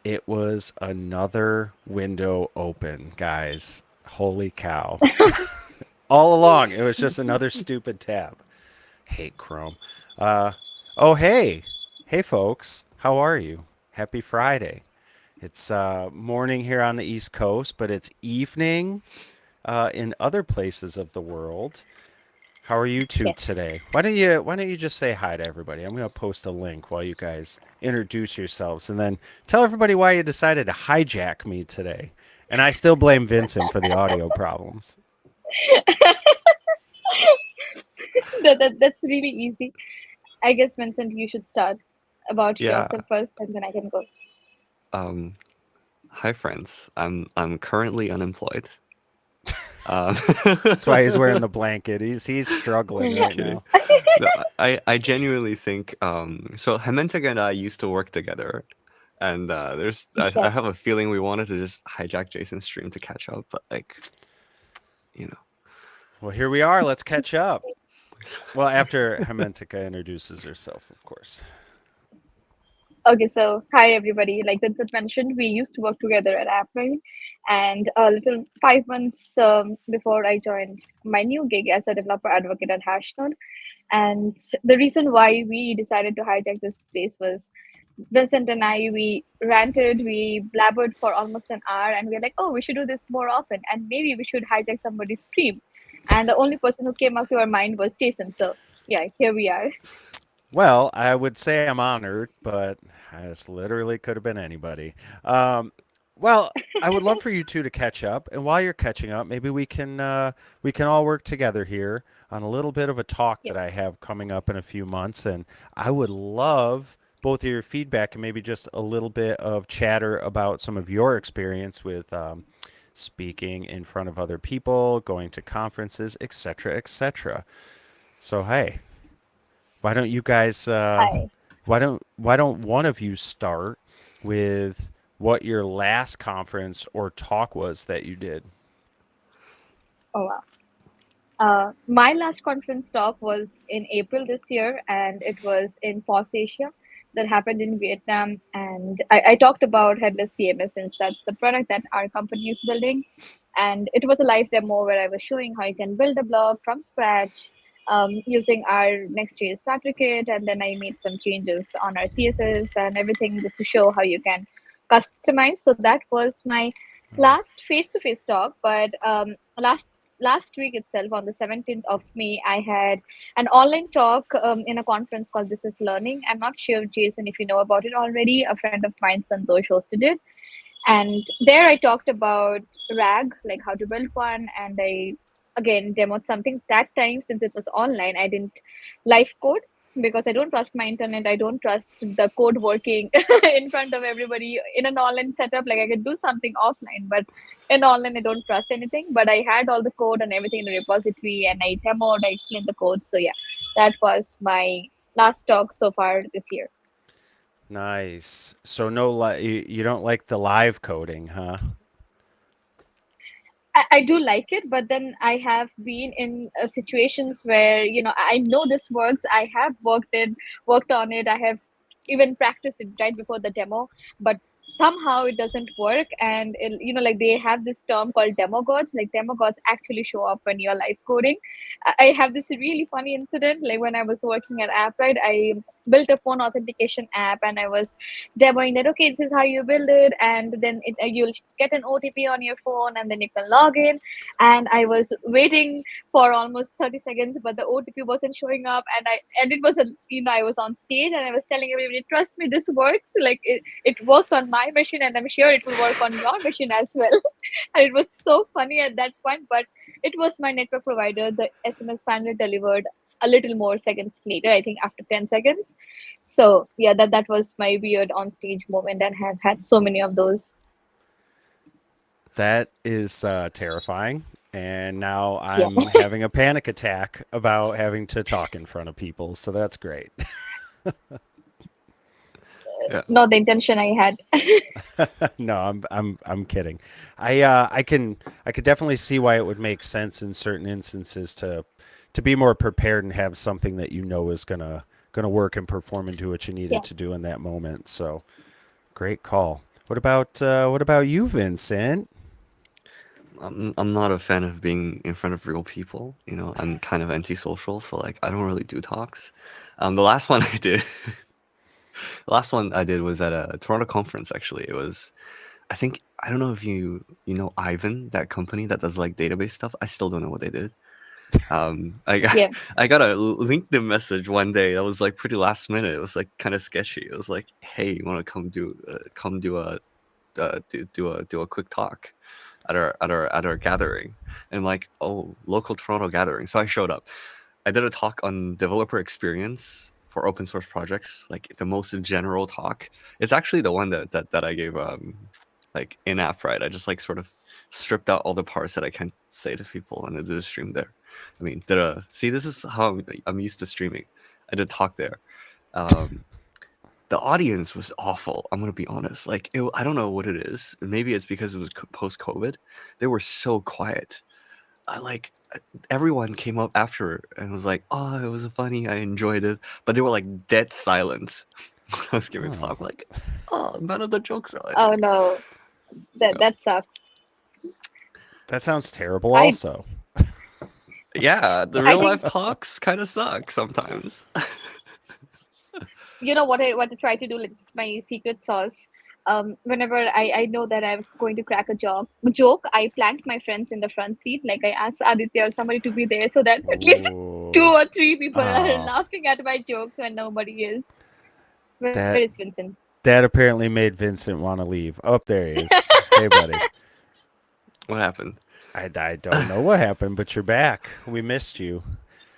It was another window open, guys. Holy cow. All along, it was just another stupid tab. Hate Chrome. Uh, oh, hey. Hey, folks. How are you? Happy Friday. It's morning here on the East Coast, but it's evening in other places of the world. How are you two Yes. today? Why don't you just say hi to everybody? I'm going to post a link while you guys introduce yourselves and then tell everybody why you decided to hijack me today. And I still blame Vincent for the audio problems. That's really easy. I guess, Vincent, you should start about Yeah. yourself first, and then I can go. Um, Hi friends. I'm currently unemployed. Um, That's why he's wearing the blanket. He's struggling I'm right kidding. now. No, I genuinely think so Haimantika and I used to work together, and I Yes. have a feeling we wanted to just hijack Jason's stream to catch up, but like, you know. Well, here we are. Let's catch up. Well, after Haimantika introduces herself, of course. Okay, so hi everybody. Like Vincent mentioned, we used to work together at Apple, and a little 5 months before I joined my new gig as a developer advocate at Hashnode. And the reason why we decided to hijack this place was Vincent and I, we ranted, we blabbered for almost an hour, and we are like, oh, we should do this more often, and maybe we should hijack somebody's stream. And the only person who came up to our mind was Jason. So, yeah, here we are. Well, I would say I'm honored, but this literally could have been anybody. Um, well, I would love for you two to catch up, and while you're catching up, maybe we can all work together here on a little bit of a talk Yep. that I have coming up in a few months, and I would love both of your feedback and maybe just a little bit of chatter about some of your experience with speaking in front of other people, going to conferences, etc., etc. So hey, why don't you guys? Hi. Why don't one of you start with what your last conference or talk was that you did? Oh, wow. My last conference talk was in April this year, and it was in POS Asia that happened in Vietnam. And I talked about headless CMS since that's the product that our company is building. And it was a live demo where I was showing how you can build a blog from scratch using our Next.js starter kit. And then I made some changes on our CSS and everything just to show how you can customize. So that was my last face-to-face talk. But last week itself, on the 17th of May, I had an online talk in a conference called This Is Learning. I'm not sure, Jason, if you know about it already. A friend of mine, Santosh, hosted it. And there I talked about RAG, like how to build one. And I, again, demoed something that time since it was online. I didn't live code because I don't trust my internet. I don't trust the code working in front of everybody in an online setup. Like I could do something offline, but in online, I don't trust anything. But I had all the code and everything in the repository and I demoed, I explained the code. So yeah, that was my last talk so far this year. Nice. So no, you don't like the live coding, huh? I do like it, but then I have been in situations where I know this works. I have worked on it. I have even practiced it right before the demo, but somehow it doesn't work. And like they have this term called demagogues. Like demagogues actually show up when you're live coding. I have this really funny incident. Like when I was working at AppRide, I built a phone authentication app, and I was demoing that. Okay, this is how you build it, and then you'll get an OTP on your phone, and then you can log in. And I was waiting for almost 30 seconds, but the OTP wasn't showing up, and it was I was on stage and I was telling everybody, trust me, this works. Like it works on my machine, and I'm sure it will work on your machine as well. And it was so funny at that point, but it was my network provider. The SMS finally delivered a little more seconds later, I think after 10 seconds. So yeah, that was my weird on stage moment, and have had so many of those. That is terrifying. And now Yeah. I'm having a panic attack about having to talk in front of people. So that's great. Yeah. Not the intention I had. No, I'm kidding. I could definitely see why it would make sense in certain instances to be more prepared and have something that you know is gonna work and perform and do what you need Yeah. it to do in that moment. So great call. What about you, Vincent? I'm not a fan of being in front of real people. You know, I'm kind of antisocial, so like I don't really do talks. The last one I did, the last one I did was at a Toronto conference. Actually, it was. I think I don't know if you know Ivan, that company that does like database stuff. I still don't know what they did. I got Yeah. I got a LinkedIn message one day that was like pretty last minute. It was like kind of sketchy. It was like, "Hey, you want to come do a do a quick talk at our gathering?" And like, oh, local Toronto gathering. So I showed up. I did a talk on developer experience for open source projects, like the most general talk. It's actually the one that I gave like in app, right? I just like sort of stripped out all the parts that I can't say to people and I did a stream there. I mean, did a see this is how I'm used to streaming. I did talk there. Um, the audience was awful. I'm gonna be honest. Like, I don't know what it is. Maybe it's because it was post COVID. They were so quiet. I like everyone came up after and was like, "Oh, it was funny. I enjoyed it," but they were like dead silent when I was giving Oh, talk. Like, oh, none of the jokes are Oh landing. no, that Yeah, that sucks. that sounds terrible. I Also, yeah, the I real think life talks kind of suck sometimes. you know what I try to do. Like, this is my secret sauce. Whenever I know that I'm going to crack a joke, I plant my friends in the front seat. Like, I ask Aditya or somebody to be there so that at least two ooh, or three people are oh, laughing at my jokes when nobody is. Where that is Vincent? that apparently made Vincent want to leave. Oh, there he is. Hey, buddy. What happened? I don't know what happened, but you're back. We missed you.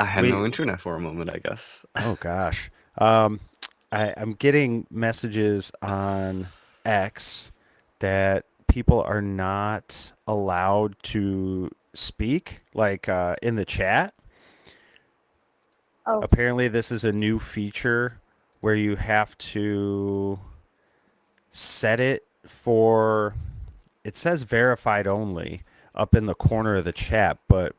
I had We no internet for a moment, I guess. Oh gosh. Um, I'm getting messages on X that people are not allowed to speak, like in the chat. Oh, Apparently, this is a new feature where you have to set it for. It says verified only up in the corner of the chat, but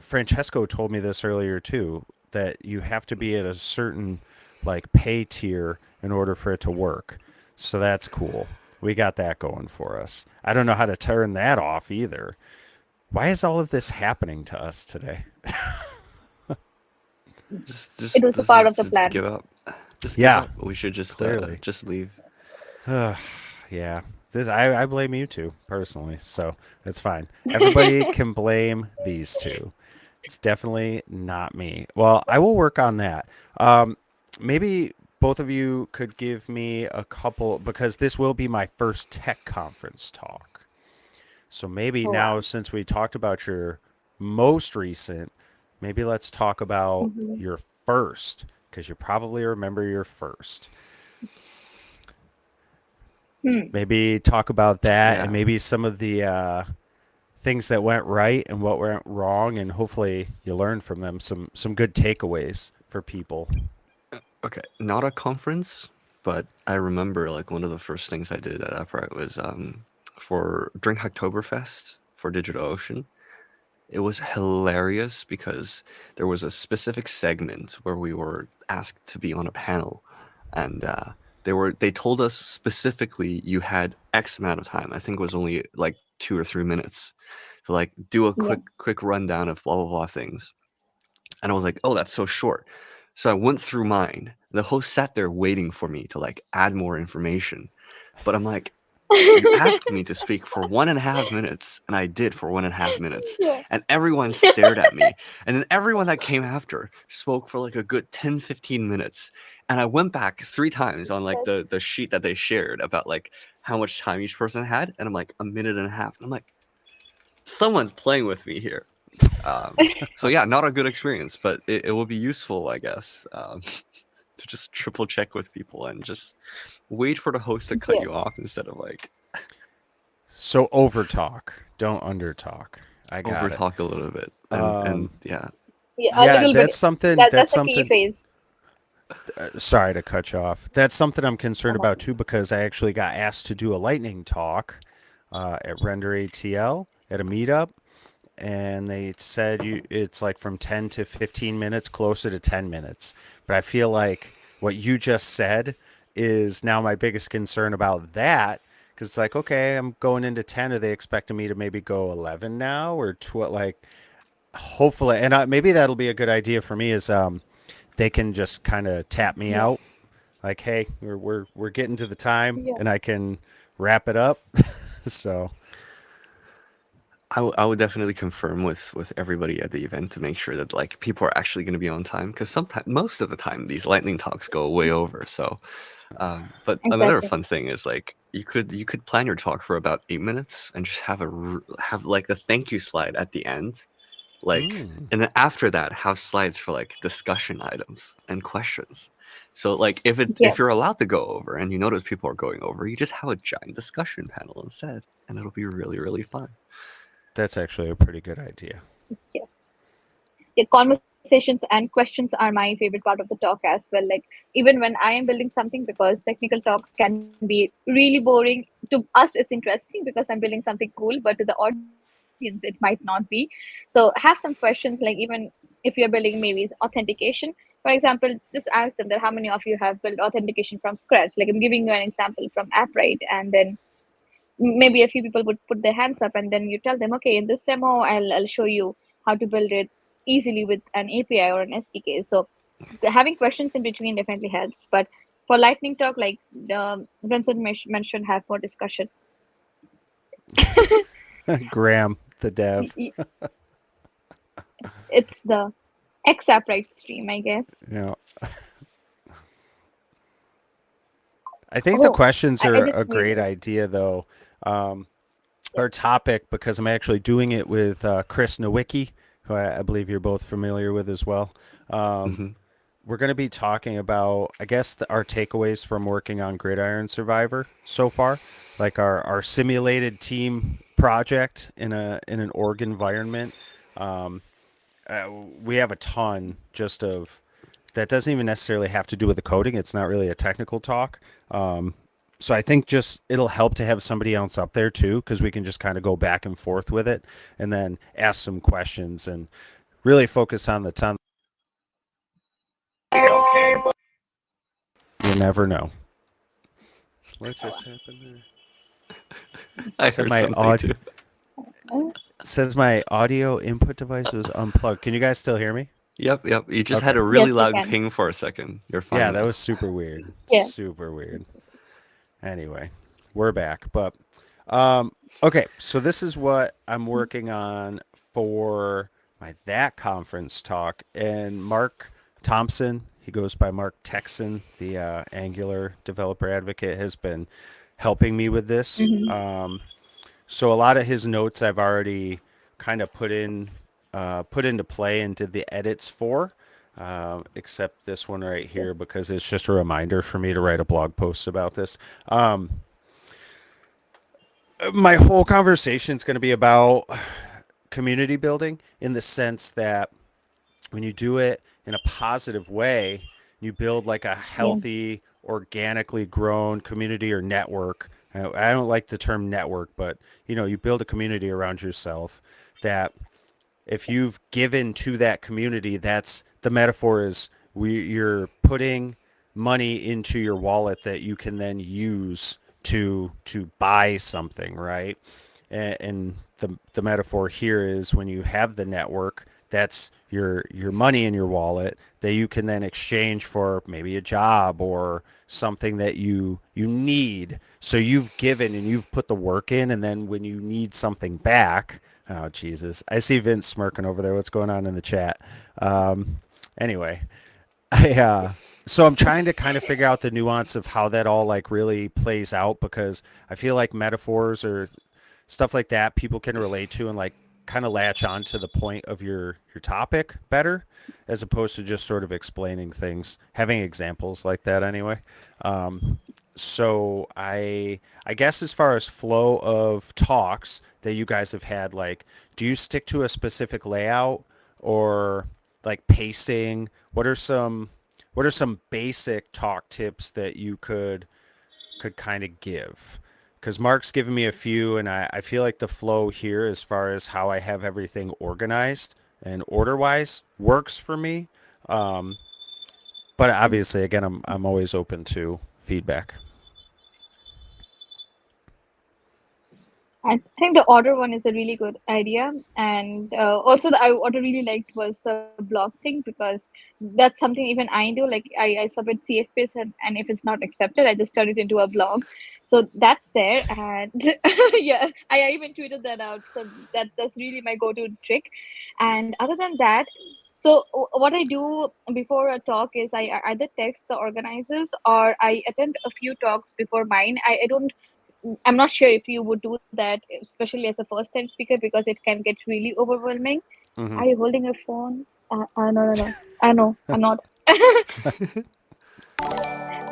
Francesco told me this earlier too, that you have to be at a certain like pay tier in order for it to work. So that's cool. We got that going for us. I don't know how to turn that off either. Why is all of this happening to us today? it was a part of the Just plan. give up. Just give Yeah, up. We should clearly. just leave. Yeah. I blame you two personally, so that's fine. Everybody can blame these two. It's definitely not me. Well, I will work on that. Maybe both of you could give me a couple because this will be my first tech conference talk. So maybe Oh now, wow. since we talked about your most recent, maybe let's talk about Hmm. your first because you probably remember your first. Hmm. Maybe talk about that and Yeah. maybe some of the things that went right and what went wrong, and hopefully you learn from them some good takeaways for people. Okay. Not a conference, but I remember like one of the first things I did at Upright was for during Hacktoberfest for DigitalOcean. It was hilarious because there was a specific segment where we were asked to be on a panel, and they told us specifically you had X amount of time. I think it was only like 2 or 3 minutes to like do a Yeah. quick rundown of blah blah blah things. And I was like, oh, that's so short. So I went through mine. The host sat there waiting for me to like add more information. But I'm like, you asked me to speak for 1.5 minutes, and I did for 1.5 minutes. Yeah. And everyone stared at me. And then everyone that came after spoke for like a good 10, 15 minutes. And I went back 3 times on like That's the sheet that they shared about like how much time each person had. And I'm like, 1.5 minutes. And I'm like, someone's playing with me here. So yeah, not a good experience, but it will be useful, I guess, to just triple check with people and just wait for the host to cut yeah. you off instead of like So over talk, don't under talk. I over got it. talk a little bit. And Um, yeah, Yeah, a yeah, little bit. that's something. That's That's the key something. phrase. Sorry to cut you off. That's something I'm concerned Uh-huh. about too because I actually got asked to do a lightning talk at Render ATL at a meetup, and they said it's like from 10 to 15 minutes, closer to 10 minutes. But I feel like what you just said is now my biggest concern about that Because it's like, okay, I'm going into 10. Are they expecting me to maybe go 11 now or 12? Like, hopefully, and maybe that'll be a good idea for me is they can just kind of tap me Yeah. out. Like, hey, we're getting to the time, Yeah. and I can wrap it up. So, I would definitely confirm with everybody at the event to make sure that like people are actually going to be on time, because sometimes, most of the time, these lightning talks go way over. So, but another Exactly. fun thing is like you could plan your talk for about 8 minutes and just have like the thank you slide at the end, like, mm, and then after that have slides for like discussion items and questions. So like if it Yeah. if you're allowed to go over and you notice people are going over, you just have a giant discussion panel instead, and it'll be really really fun. that's actually a pretty good idea. Yeah. Yeah, conversations and questions are my favorite part of the talk as well. Like even when I am building something, because technical talks can be really boring. To us, it's interesting because I'm building something cool, but to the audience, it might not be. So have some questions, like even if you're building maybe authentication, for example, just ask them that how many of you have built authentication from scratch. Like I'm giving you an example from AppWrite, and then maybe a few people would put their hands up, and then you tell them, okay, in this demo I'll show you how to build it easily with an API or an SDK. So having questions in between definitely helps. But for lightning talk, like Vincent mentioned, have more discussion. Graham, the dev. It's the XApp right stream, I guess. You know, I think the Oh, questions I are just a great created. idea, though. Um, Yeah. our topic, because I'm actually doing it with Chris Nowicki, who I believe you're both familiar with as well. Um, Hmm. we're going to be talking about, I guess, our takeaways from working on Gridiron Survivor so far, like our simulated team project in an org environment. Um, we have a ton just of that doesn't even necessarily have to do with the coding. It's not really a technical talk. So I think just it'll help to have somebody else up there too, because we can just kind of go back and forth with it, and then ask some questions and really focus on the ton. You never know. What just happened there? I Said heard my something audio too. Uh, says my audio input device was unplugged. Can you guys still hear me? Yep. You just had Okay. a really yes, we loud can. ping for a second. You're Yeah, fine that now. was super weird. Yeah. Super weird. Anyway, we're back. But okay, so this is what I'm working on for my that conference talk. And Mark Thompson, he goes by Mark Texan, the Angular developer advocate, has been helping me with this. Hmm. So a lot of his notes I've already kind of put into play and did the edits for. Except this one right here because it's just a reminder for me to write a blog post about this. My whole conversation is going to be about community building in the sense that when you do it in a positive way, you build like a Yeah. healthy, organically grown community or network. I don't like the term network, but you build a community around yourself that if you've given to that community, that's the metaphor is you're putting money into your wallet that you can then use to buy something, right? And the metaphor here is when you have the network, that's your money in your wallet that you can then exchange for maybe a job or something that you need. So you've given and you've put the work in, and then when you need something back, oh Jesus, I see Vince smirking over there. What's going on in the chat? Anyway, I so I'm trying to kind of figure out the nuance of how that all like really plays out because I feel like metaphors or stuff like that people can relate to and like kind of latch on to the point of your topic better as opposed to just sort of explaining things, having examples like that anyway. So I guess as far as flow of talks that you guys have had, like, do you stick to a specific layout or like pacing? What are some basic talk tips that you could kind of give? Because Mark's given me a few, and I feel like the flow here, as far as how I have everything organized and order wise, works for me. Um, but obviously, again, I'm always open to feedback. I think the order one is a really good idea, and also what I really liked was the blog thing because that's something even I do. Like I submit CFPs, and if it's not accepted, I just turn it into a blog. So that's there, and yeah, I even tweeted that out. So that's really my go-to trick. And other than that, so what I do before a talk is I either text the organizers or I attend a few talks before mine. I don't I'm not sure if you would do that, especially as a first time speaker, because it can get really overwhelming. Are Hmm. you holding your phone? No, no, no. I know, I'm not.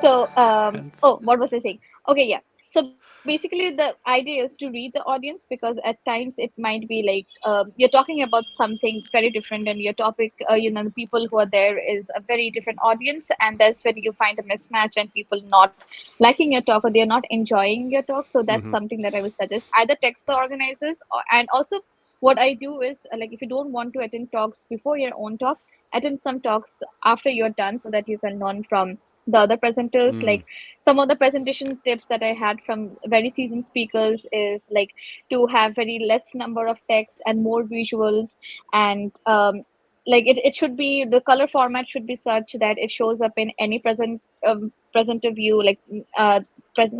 So, That's- oh, what was I saying? Okay, yeah. So basically, the idea is to read the audience because at times it might be like you're talking about something very different, and your topic, the people who are there is a very different audience, and that's when you find a mismatch and people not liking your talk or they're not enjoying your talk. So that's Hmm. something that I would suggest. Either text the organizers, and also what I do is like if you don't want to attend talks before your own talk, attend some talks after you're done so that you can learn from the other presenters. Mm. Like some of the presentation tips that I had from very seasoned speakers is like to have very less number of text and more visuals, and like it should be the color format should be such that it shows up in any presenter view, like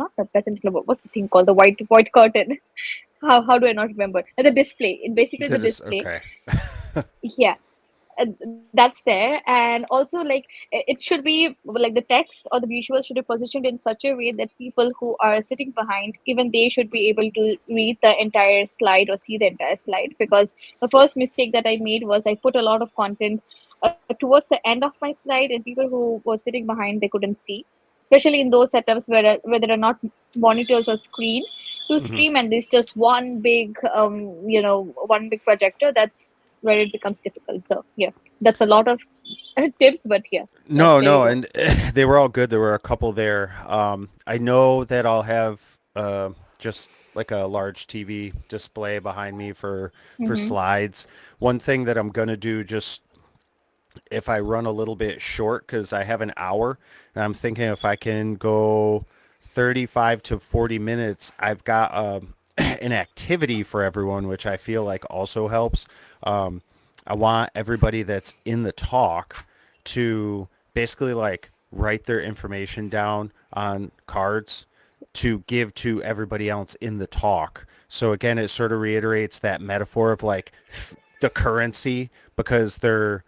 not the presenter, what's the thing called, the white curtain. How do I not remember? The display, basically the display. Okay. Yeah, that's there. And also like it should be like the text or the visual should be positioned in such a way that people who are sitting behind, even they should be able to read the entire slide or see the entire slide. Because the first mistake that I made was I put a lot of content towards the end of my slide, and people who were sitting behind, they couldn't see, especially in those setups where there are not monitors or screen to Hmm. stream, and there's just one big projector. That's where it becomes difficult. So yeah, that's a lot of tips, but yeah, No, there you no, go. and they were all good. There were a couple there. I know that I'll have just like a large TV display behind me for Mm-hmm. slides. One thing that I'm gonna do, just if I run a little bit short, because I have an hour, and I'm thinking if I can go 35 to 40 minutes, I've got an activity for everyone, which I feel like also helps. Um, I want everybody that's in the talk to basically like write their information down on cards to give to everybody else in the talk. So again, it sort of reiterates that metaphor of like the currency, because they're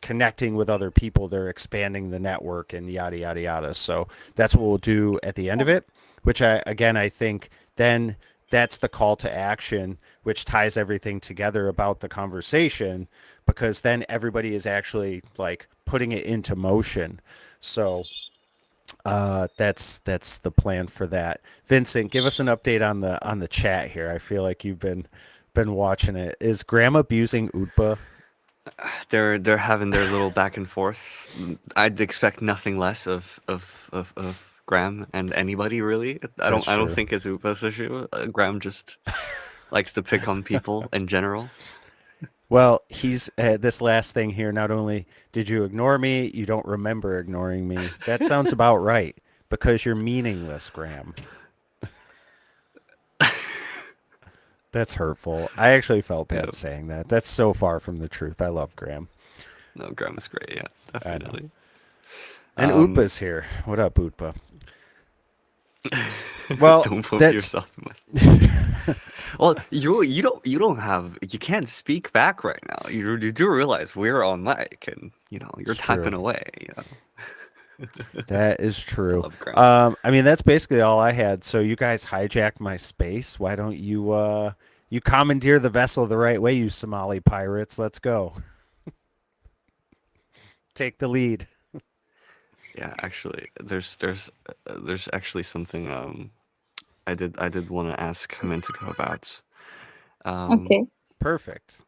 connecting with other people, they're expanding the network and yada yada yada. So that's what we'll do at the end Yeah. of it, which I think then that's the call to action, which ties everything together about the conversation, because then everybody is actually like putting it into motion. So that's the plan for that. Vincent, give us an update on the chat here. I feel like you've been watching it. Is Graham abusing Utpa? they're having their little back and forth. I'd expect nothing less of Graham and anybody really. That's I don't true. think it's Upa's issue. Graham just likes to pick on people in general. Well, he's this last thing here. Not only did you ignore me, you don't remember ignoring me. That sounds about right, because you're meaningless, Graham. That's hurtful. I actually felt Yeah, bad saying that. That's so far from the truth. I love Graham. no, Graham is great. Yeah, I know. definitely. And Um, Utpa's here. What up, Utpa? Well, don't put that's yourself in my. Well, you don't have you can't speak back right now. You do realize we're on mic and you're it's true. typing away. That is I true. love Graham. I mean, that's basically all I had. So you guys hijacked my space. Why don't you commandeer the vessel the right way, you Somali pirates? Let's go. Take the lead. Yeah, actually, there's actually something I did want to ask Hamintika about. Um, Okay. Perfect.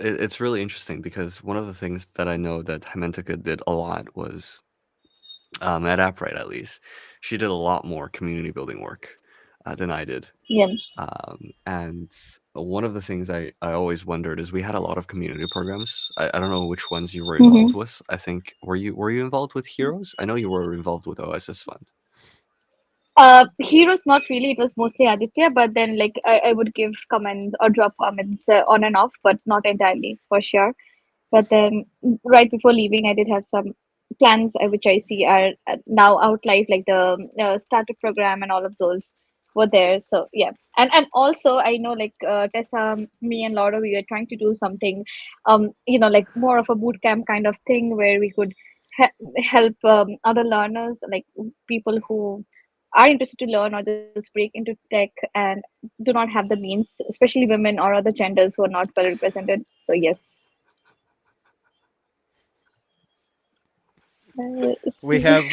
it's really interesting because one of the things that I know that Hamintika did a lot was at Appright at least, she did a lot more community building work than I did. Yeah. And one of the things I always wondered is we had a lot of community programs. I don't know which ones you were Mm-hmm. involved with. I think were you involved with Heroes? I know you were involved with OSS Fund. Heroes, not really. It was mostly Aditya, but then like I would give comments or drop comments on and off, but not entirely for sure. But then right before leaving, I did have some plans which I see are now out live, like the startup program and all of those were there. So yeah, and also I know like Tessa, me and Laura, we were trying to do something, like more of a boot camp kind of thing where we could help other learners, like people who are interested to learn or just break into tech and do not have the means, especially women or other genders who are not well represented. So yes. We have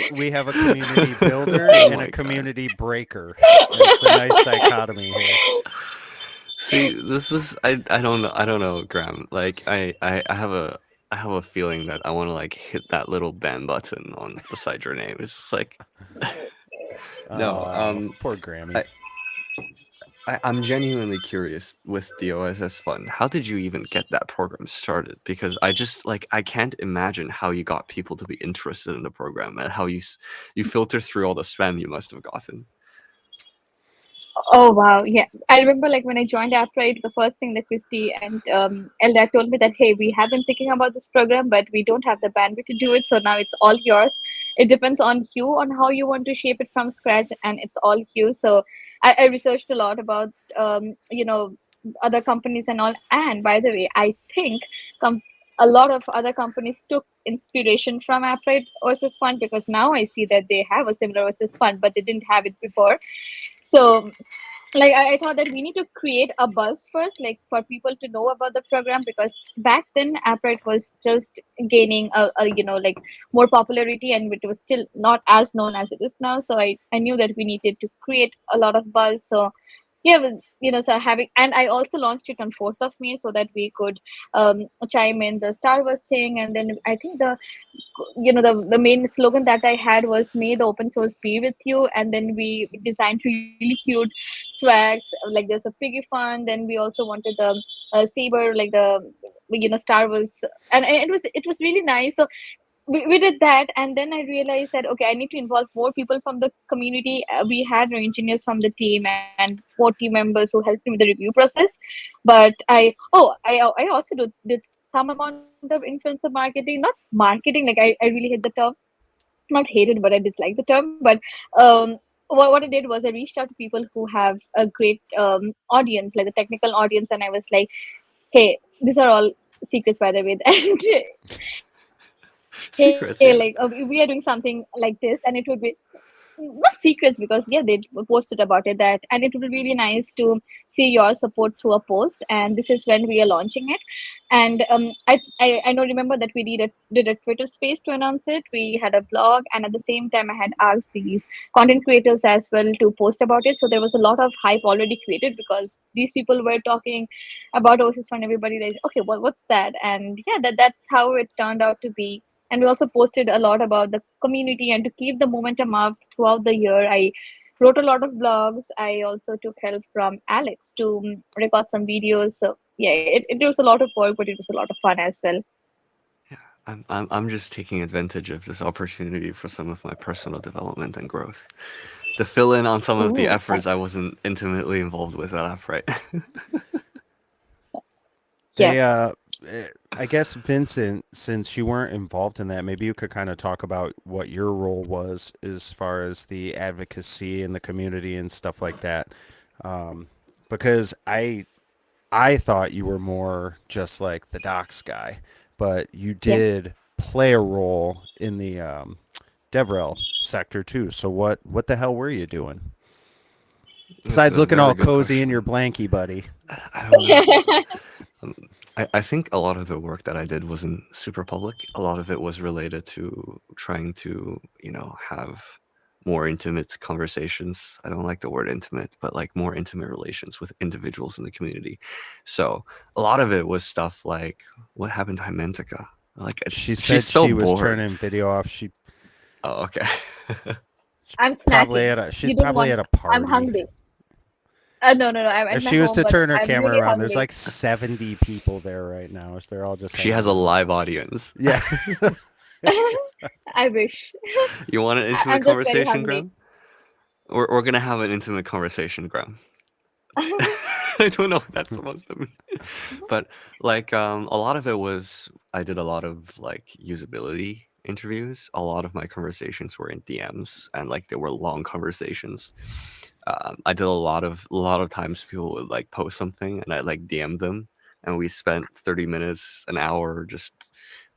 a community builder Oh and a my god. community breaker. It's a nice dichotomy here. See, this is I don't know, Graham. Like I have a feeling that I want to like hit that little ban button on beside your name. It's just like no. Oh, poor Grammy. I, I'm genuinely curious with the OSS Fund. How did you even get that program started? Because I just like I can't imagine how you got people to be interested in the program and how you filter through all the spam you must have gotten. Oh wow, yeah. I remember like when I joined Upright, the first thing that Christy and Eldad told me that hey, we have been thinking about this program, but we don't have the bandwidth to do it. So now it's all yours. It depends on you on how you want to shape it from scratch, and it's all you. So I researched a lot about other companies and all. And by the way, I think com- a lot of other companies took inspiration from Upright versus Fund because now I see that they have a similar versus Fund, but they didn't have it before. So like I thought that we need to create a buzz first, like for people to know about the program, because back then Apprite was just gaining like more popularity, and it was still not as known as it is now. So I knew that we needed to create a lot of buzz. So yeah, so having, and I also launched it on 4th of May so that we could chime in the Star Wars thing. And then I think the main slogan that I had was "May the open source be with you." And then we designed really cute swags, like there's a piggy fun. Then we also wanted the saber, like the Star Wars, and it was really nice. So we did that, and then I realized that okay, I need to involve more people from the community. We had engineers from the team and 4 team members who helped me with the review process. But I also did some amount of influencer marketing, not marketing, like I really hate the term, not hated, but I dislike the term. But um, what I did was I reached out to people who have a great audience, like the technical audience, and I was like, hey, these are all secrets, by the way. And hey, like Secrets, yeah. we are doing something like this, and it would be not secrets because yeah, they posted about it, that, and it would be really nice to see your support through a post, and this is when we are launching it. And I know, remember that we did a Twitter space to announce it. We had a blog, and at the same time I had asked these content creators as well to post about it, so there was a lot of hype already created because these people were talking about Oasis Fund. Everybody is okay, well, what's that? And yeah, that's how it turned out to be. And we also posted a lot about the community, and to keep the momentum up throughout the year, I wrote a lot of blogs. I also took help from Alex to record some videos. So yeah, it was a lot of work, but it was a lot of fun as well. I'm just taking advantage of this opportunity for some of my personal development and growth. To fill in on some of the Ooh, efforts I wasn't intimately involved with at Upright. yeah. They, I guess Vincent, since you weren't involved in that, maybe you could kind of talk about what your role was as far as the advocacy in the community and stuff like that. Um, because I thought you were more just like the docs guy, but you Yeah. did play a role in the DevRel sector too. So what the hell were you doing That's besides a looking very all good cozy in your question. blankie, buddy? I don't know. Um, I think a lot of the work that I did wasn't super public. A lot of it was related to trying to, have more intimate conversations. I don't like the word intimate, but like more intimate relations with individuals in the community. So a lot of it was stuff like, what happened to Haimantika? Like, She she's said so she was bored. turning video off. Oh, okay. I'm snacking. She's You don't probably want? at a I'm party. hungry. No. I'm at If my she was home, to but turn her I'm camera really around, there's hungry. like 70 people there right now. So they're all just She hanging has a out. live audience. Yeah. I wish. You want an intimate I'm just very conversation, hungry. Graham? we're gonna have an intimate conversation, Graham. I don't know what that's supposed to mean. But like a lot of it was I did a lot of like usability interviews. A lot of my conversations were in DMs and like they were long conversations. I did a lot of times people would like post something and I like DM them and we spent 30 minutes, an hour just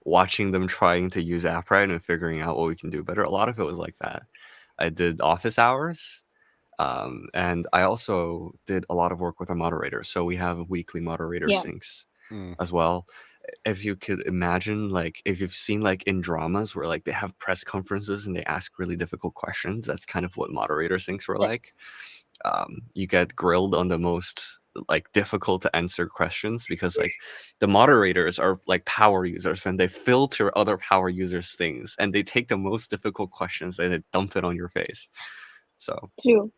watching them trying to use AppRite and figuring out what we can do better. A lot of it was like that. I did office hours. And I also did a lot of work with our moderator. So we have weekly moderator Yeah, syncs Mm. as well. If you could imagine, like, if you've seen like in dramas where like they have press conferences and they ask really difficult questions, that's kind of what moderator syncs were yeah, like. You get grilled on the most like difficult to answer questions because like the moderators are like power users and they filter other power users things and they take the most difficult questions and they dump it on your face. So true.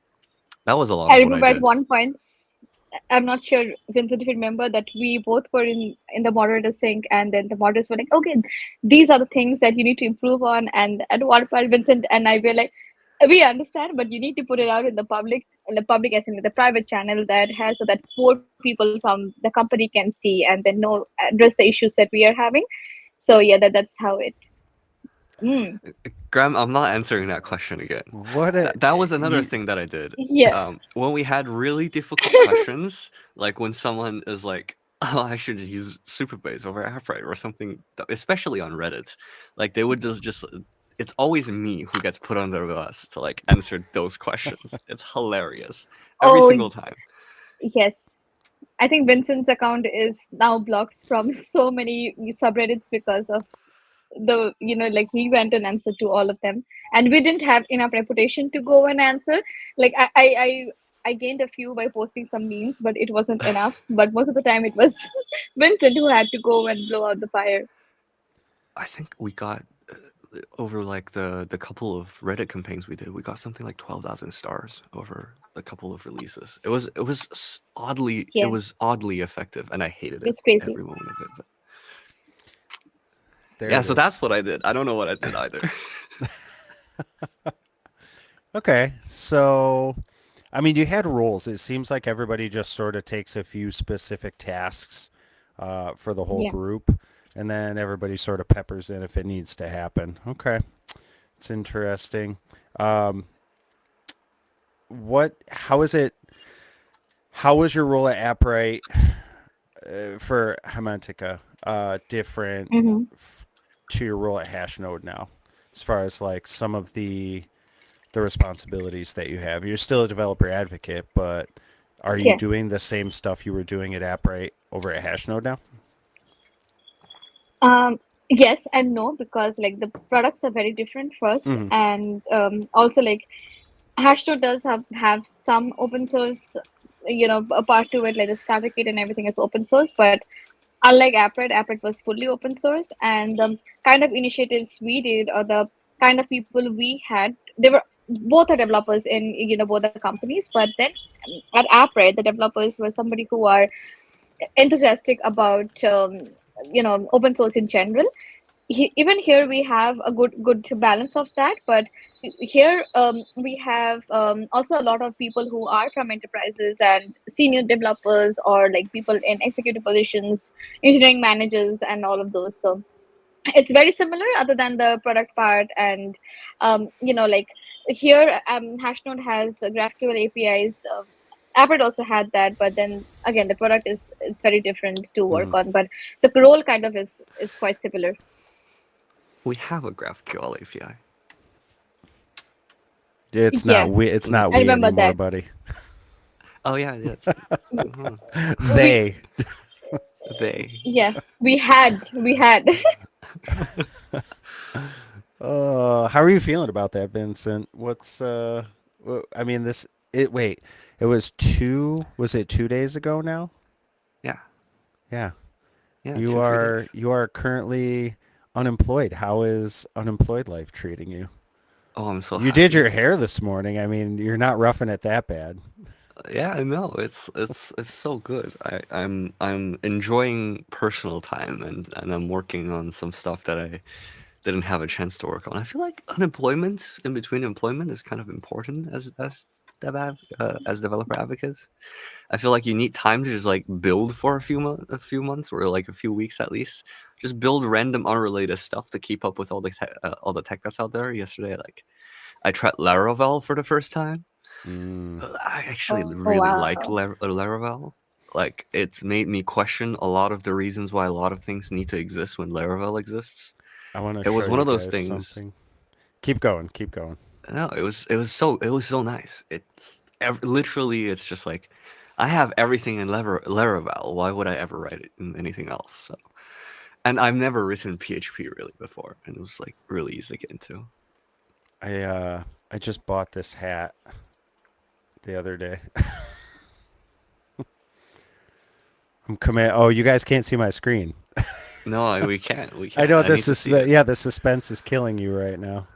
that was a lot I of what I remember at did. one point, I'm not sure, Vincent, if you remember that we both were in the moderator sync, and then the moderators were like, "Okay, these are the things that you need to improve on." And at one point, Vincent and I were like, "We understand, but you need to put it out in the public, as in the private channel that has so that more people from the company can see, and then know address the issues that we are having." So yeah, that's how it. Mm, Graham, I'm not answering that question again. What a That was another you, thing that I did. yeah. When we had really difficult questions, like when someone is like, "Oh, I should use Superbase over AppRite or something," especially on Reddit, like they would just it's always me who gets put under the bus to like answer those questions. It's hilarious every Oh single time. yes. I think Vincent's account is now blocked from so many subreddits because of like he went and answered to all of them, and we didn't have enough reputation to go and answer. Like I gained a few by posting some memes, but it wasn't enough. But most of the time, it was Vincent who had to go and blow out the fire. I think we got over like the couple of Reddit campaigns we did, we got something like 12,000 stars over a couple of releases. It Yeah, was oddly effective, and I hated it it was crazy. every moment of it. But there yeah, it so is. that's what I did. I don't know what I did either. Okay, so I mean, you had roles. It seems like everybody just sort of takes a few specific tasks for the whole Yeah. group, and then everybody sort of peppers in if it needs to happen. Okay, it's interesting. Um, what? How is it? How was your role at Appright for Haimantika different Mm-hmm. to your role at Hashnode now, as far as like some of the responsibilities that you have? You're still a developer advocate, but are you Yeah. doing the same stuff you were doing at Appright over at Hashnode now? Yes and no, because like the products are very different first, Mm-hmm. and also like Hashtag does have some open source, a part to it, like the starter kit and everything is open source. But unlike Applet was fully open source, and the kind of initiatives we did, or the kind of people we had, they were both are developers in both the companies. But then at Applet, the developers were somebody who are enthusiastic about open source in general. Even here we have a good balance of that, but here we have also a lot of people who are from enterprises and senior developers, or like people in executive positions, engineering managers, and all of those. So it's very similar other than the product part. And like here, Hashnode has GraphQL APIs. Applet also had that, but then again the product is very different to work Mm-hmm. on, but the role kind of is quite similar. We have a GraphQL API. It's not Yeah, we. It's Mm. not I we remember anymore, that. buddy. Oh yeah, yeah. Mhm. We They. They. Yeah, we had. How are you feeling about that, Vincent? What's I mean, this. It wait. It was two. Was it 2 days ago now? Yeah, Yeah. yeah. You 2 3 days. are currently unemployed. How is unemployed life treating you? Oh, I'm so You did happy. your hair this morning. I mean, you're not roughing it that bad. Yeah, I know. It's so good. I'm enjoying personal time and I'm working on some stuff that I didn't have a chance to work on. I feel like unemployment in between employment is kind of important as developer advocates. I feel like you need time to just like build for a few months or like a few weeks at least. Just build random unrelated stuff to keep up with all the tech that's out there. Yesterday, like I tried Laravel for the first time. Mm, I actually Oh really like wow. Laravel. Like it's made me question a lot of the reasons why a lot of things need to exist when Laravel exists. I want to It show was one you of those guys things. something. Keep going. Keep going. No, it was so nice. Literally it's just like I have everything in Laravel. Why would I ever write it in anything else? So, and I've never written PHP really before, and it was like really easy to get into. I just bought this hat the other day. I'm commit. Oh, you guys can't see my screen. No, we can't. We I can't. know I need to see it. yeah, the suspense is killing you right now.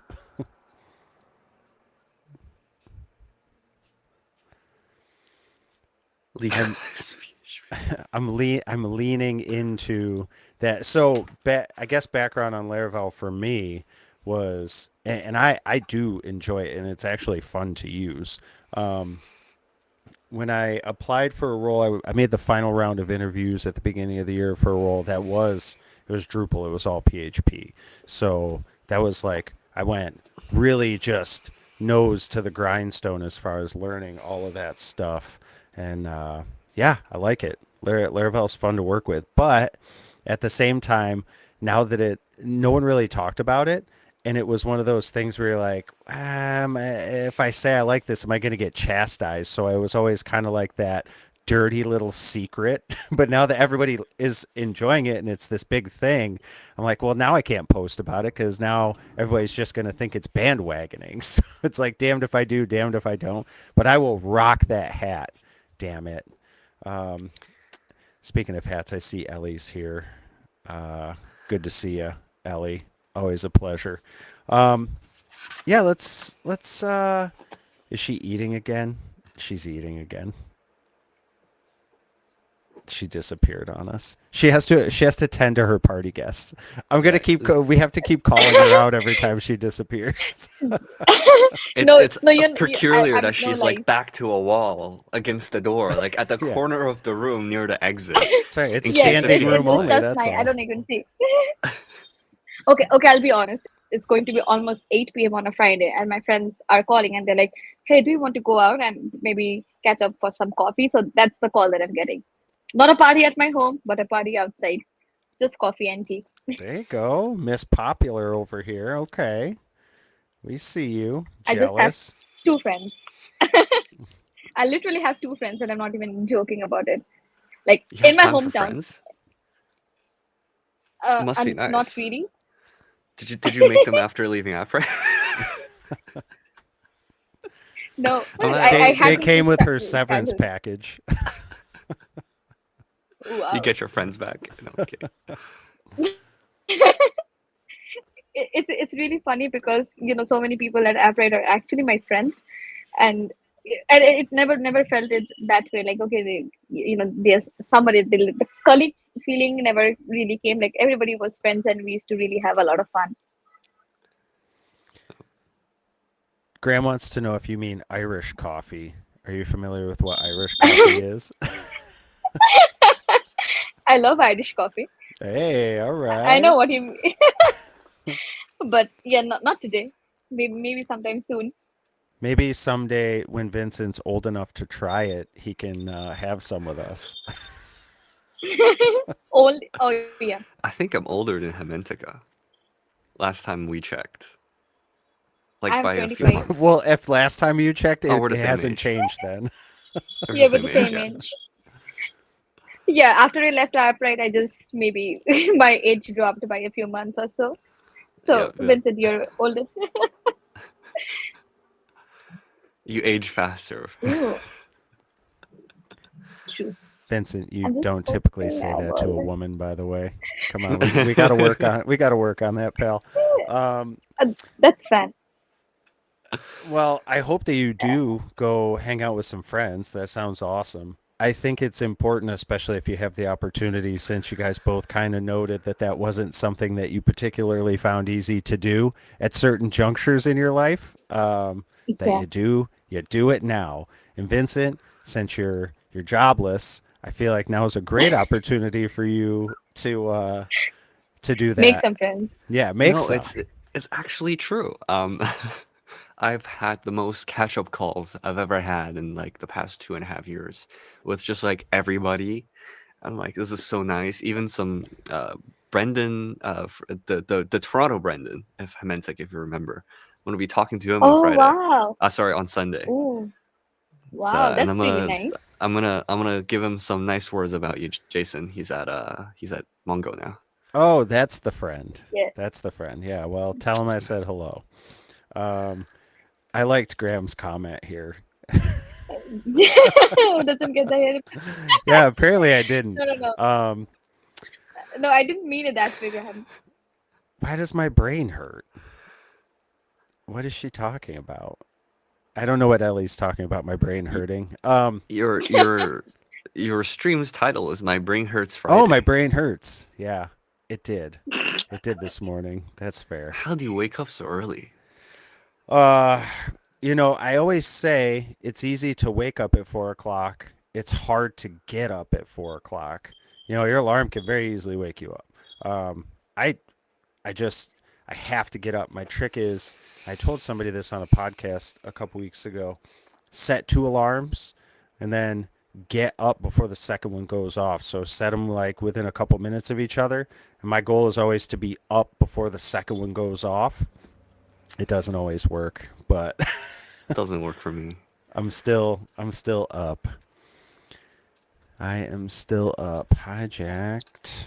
Legal I'm PHP. I'm leaning into that. So, I guess background on Laravel for me was, and I do enjoy it, and it's actually fun to use. Um, when I applied for a role, I made the final round of interviews at the beginning of the year for a role that was it was Drupal. It was all PHP. So that was like I went really just nose to the grindstone as far as learning all of that stuff. And yeah, I like it. Laravel's fun to work with, but at the same time, now that no one really talked about it, and it was one of those things where you're like, if I say I like this, am I going to get chastised? So I was always kind of like that dirty little secret. But now that everybody is enjoying it and it's this big thing, I'm like, well, now I can't post about it because now everybody's just going to think it's bandwagoning. So it's like, damned if I do, damned if I don't. But I will rock that hat. Damn it. Um, Speaking of hats, I see Ellie's here. Good to see you, Ellie. Always a pleasure. Um, yeah, let's. Is she eating again? She's eating again. She disappeared on us. She has to tend to her party guests. I'm gonna Yeah, keep. We have to keep calling her out every time she disappears. No, it's no, peculiar I'm that no she's lies. like back to a wall against the door, like at the Yeah, corner of the room near the exit, that's right. It's in Yes, case if standing she it, needs room it's to it's only. like. just That's my. I all. don't even see. Okay, okay. I'll be honest. It's going to be almost 8 p.m. on a Friday, and my friends are calling, and they're like, "Hey, do you want to go out and maybe catch up for some coffee?" So that's the call that I'm getting. Not a party at my home, but a party outside. Just coffee and tea. There you go, Miss Popular over here. Okay, we see you. I just have Jealous. two friends. I literally have two friends, and I'm not even joking about it. Like You in have my time for hometown, friends? It must be and not nice. really. Did you make them after leaving Apre? No, I'm I asking. had They them came since with her severance childhood. package. You Wow. get your friends back. No, I'm kidding. It's really funny because so many people at Appride are actually my friends, and it never felt it that way. Like okay, there's somebody the colleague feeling never really came. Like everybody was friends, and we used to really have a lot of fun. Graham wants to know if you mean Irish coffee. Are you familiar with what Irish coffee is? I love Irish coffee. Hey, all I know right. what you mean, but yeah, not today. Maybe sometime soon. Maybe someday when Vincent's old enough to try it, he can have some with us. Old. Oh yeah. I think I'm older than Haimantika. Last time we checked, like I'm by a few 25. months. Well, if last time you checked, Oh, it, we're the it same hasn't age. changed then. We're the Yeah, we're same the age. same Yeah. age. Yeah, after I left Upright, I just maybe my age dropped by a few months or so. Yeah. So, Yeah. Vincent, you're oldest. You age faster. Ooh, true. Vincent, you I'm just don't typically hoping say I'm that to a older. woman, by the way. Come on, we got to work on that, pal. Um, That's fine. well, I hope that you do go hang out with some friends. That sounds awesome. I think it's important, especially if you have the opportunity, since you guys both kind of noted that that wasn't something that you particularly found easy to do at certain junctures in your life. That Yeah. you do it now. And Vincent, since you're jobless, I feel like now is a great opportunity for you to do Make that. some friends. Yeah, make No, some. it's actually true. I've had the most catch-up calls I've ever had in like the past 2.5 years with just like everybody. I'm like, this is so nice. Even some Brendan, the Toronto Brendan, if Haimantika, if you remember, I'm gonna be talking to him on Oh Friday. wow. Sorry, on Sunday. Oh So, wow, and that's really nice. I'm gonna give him some nice words about you, Jason. He's at Mongo now. Oh, that's the friend. Yeah. That's the friend. Yeah. Well, tell him I said hello. Um, I liked Graham's comment here. Doesn't get the hair. Yeah, apparently I didn't. No, no, no. Um, No, I didn't mean it that way, Graham. why does my brain hurt? What is she talking about? I don't know what Ellie's talking about. My brain Y- hurting. Your your your stream's title is "My Brain Hurts Oh, my Friday." brain hurts. Yeah, it did. It did this morning. That's fair. How do you wake up so early? Uh, I always say it's easy to wake up at 4 o'clock. It's hard to get up at 4 o'clock. Your alarm can very easily wake you up. I, I just, I have to get up. My trick is, I told somebody this on a podcast a couple weeks ago. Set two alarms, and then get up before the second one goes off. So set them like within a couple minutes of each other. And my goal is always to be up before the second one goes off. It doesn't always work, but Doesn't work for me. I'm still up. I am still up. Hijacked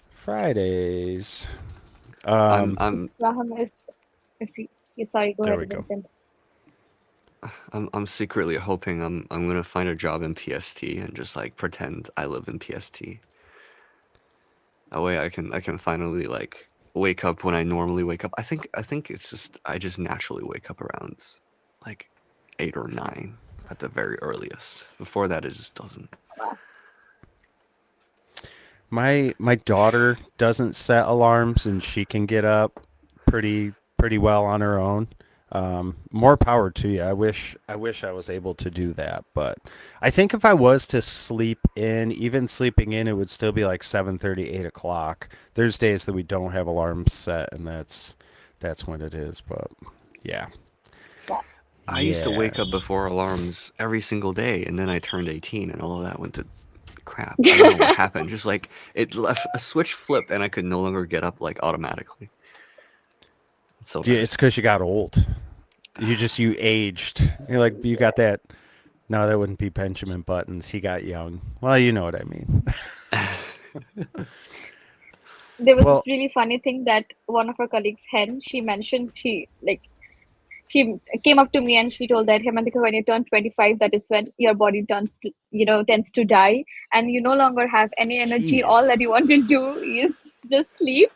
Fridays. Um, I'm Graham is. If you sorry, go there ahead, we go. Vincent. I'm secretly hoping I'm gonna find a job in PST and just like pretend I live in PST. That way I can finally like wake up when I normally wake up. I think it's just I just naturally wake up around like 8 or 9 at the very earliest. Before that, it just doesn't. My daughter doesn't set alarms, and she can get up pretty well on her own. More power to you. I wish I was able to do that, but I think if I was to sleep in, even sleeping in, it would still be like 7:30, 8 o'clock. There's days that we don't have alarms set, and that's when it is. But yeah, Yeah. I used to yeah. wake up before alarms every single day, and then I turned 18, and all of that went to crap. I don't know what happened. Just like it left a switch flipped, and I could no longer get up like automatically. It's so Yeah, bad. it's because you got old. You aged. You're like you got that. No, that wouldn't be Benjamin Buttons. He got young. Well, you know what I mean. There was this Well, really funny thing that one of our colleagues, Hen, she mentioned she came up to me and she told that, Hemantika, when you turn 25, that is when your body tends to die, and you no longer have any energy. All jeez. that you want to do is just sleep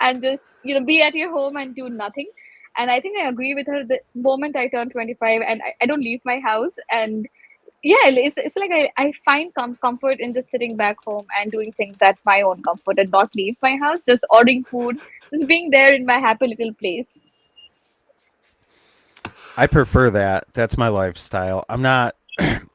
and just be at your home and do nothing. And I think I agree with her. The moment I turn 25 and I don't leave my house, and yeah, it's like I find comfort in just sitting back home and doing things at my own comfort and not leave my house, just ordering food, just being there in my happy little place. I prefer that. That's my lifestyle. I'm not.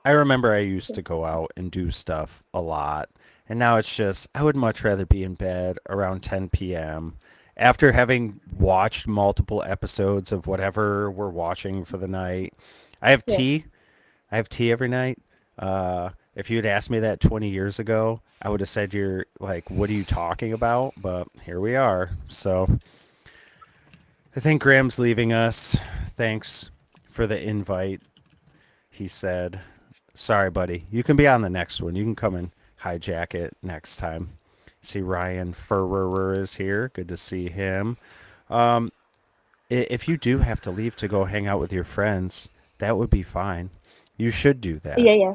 I remember I used to go out and do stuff a lot, and now it's just I would much rather be in bed around 10 p.m. after having watched multiple episodes of whatever we're watching for the night. I have Yeah. tea. I have tea every night. If you had asked me that 20 years ago, I would have said you're like, what are you talking about? But here we are. So I think Graham's leaving us. Thanks for the invite, he said. Sorry, buddy. You can be on the next one. You can come and hijack it next time. See, Ryan Furrer is here. Good to see him. Um, if you do have to leave to go hang out with your friends, that would be fine. You should do that Yeah, yeah.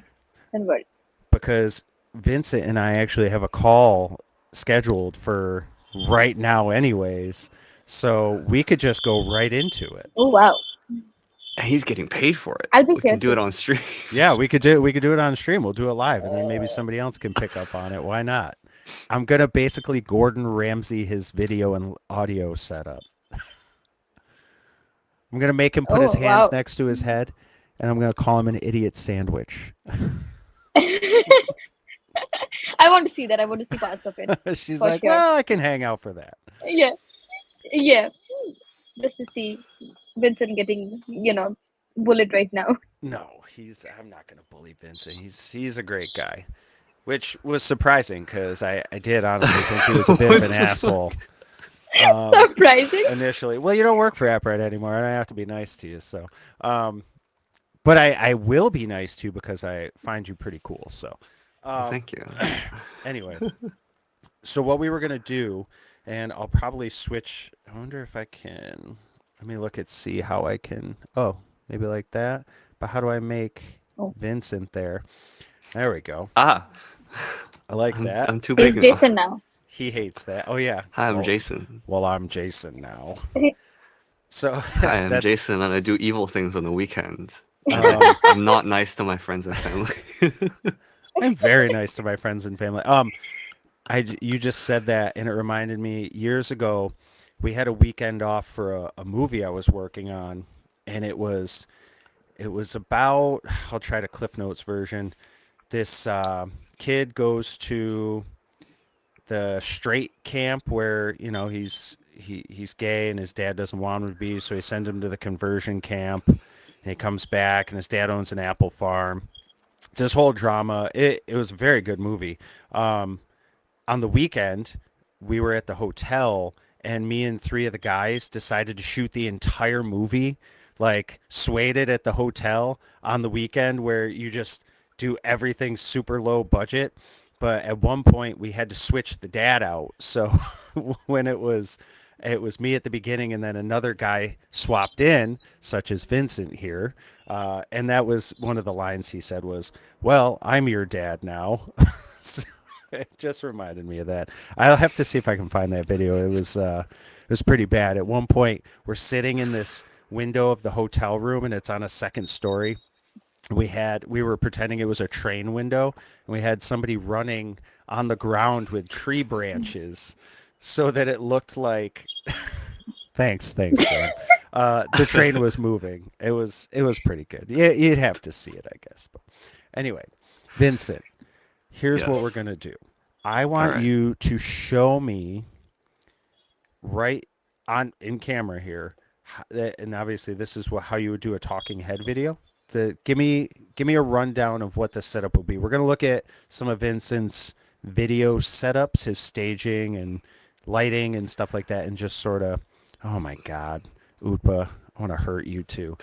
Don't worry. because Vincent and I actually have a call scheduled for right now, anyways. So we could just go right into it. Oh wow. And he's getting paid for it. I'll be We can do careful. it on stream. Yeah, we could do it on stream. We'll do it live, and then maybe somebody else can pick up on it. Why not? I'm gonna basically Gordon Ramsay his video and audio setup. I'm gonna make him put his Oh, hands wow. next to his head, and I'm gonna call him an idiot sandwich. I want to see that. I want to see parts of it. She's For like, sure. well, I can hang out for that. Yeah. Yeah. Just to see Vincent getting, bullied right now. No, I'm not gonna bully Vincent. He's a great guy, which was surprising because I did honestly think he was a bit of an asshole. Surprising. Initially. Well, you don't work for AppRed anymore. I don't have to be nice to you. So, but I will be nice to you because I find you pretty cool. So, Thank you. anyway, so what we were going to do, and I'll probably switch. I wonder if I can. Let me look at see how I can. Oh, maybe like that. But how do I make Oh. Vincent there? There we go. Ah, I like that. I'm too big He's now. Jason now. He hates that. Oh, yeah. Hi, I'm Well, Jason. Well, I'm Jason now. So Hi, I'm that's Jason, and I do evil things on the weekends. um, I'm not nice to my friends and family. I'm very nice to my friends and family. You just said that, and it reminded me years ago. We had a weekend off for a movie I was working on, and it was about. I'll try to Cliff Notes version. This kid goes to the straight camp where he's gay and his dad doesn't want him to be, so he sends him to the conversion camp, and he comes back and his dad owns an apple farm. It's this whole drama. It was a very good movie. On the weekend, we were at the hotel, and me and three of the guys decided to shoot the entire movie, like swayed it at the hotel on the weekend, where you just do everything super low budget. But at one point, we had to switch the dad out. So when it was me at the beginning, and then another guy swapped in, such as Vincent here. And that was one of the lines he said was, "Well, I'm your dad now." So it just reminded me of that. I'll have to see if I can find that video. It was pretty bad. At one point, we're sitting in this window of the hotel room, and it's on a second story. We were pretending it was a train window, and we had somebody running on the ground with tree branches so that it looked like thanks Dan. The train was moving. It was pretty good. Yeah, you'd have to see it, I guess. But anyway, Vincent, here's what Yes. we're gonna do. I want right. you to show me right on in camera here, and obviously this is how you would do a talking head video. Give me a rundown of what the setup will be. We're gonna look at some of Vincent's video setups, his staging and lighting and stuff like that, and just sort of, oh my God, Utpa, I want to hurt you too.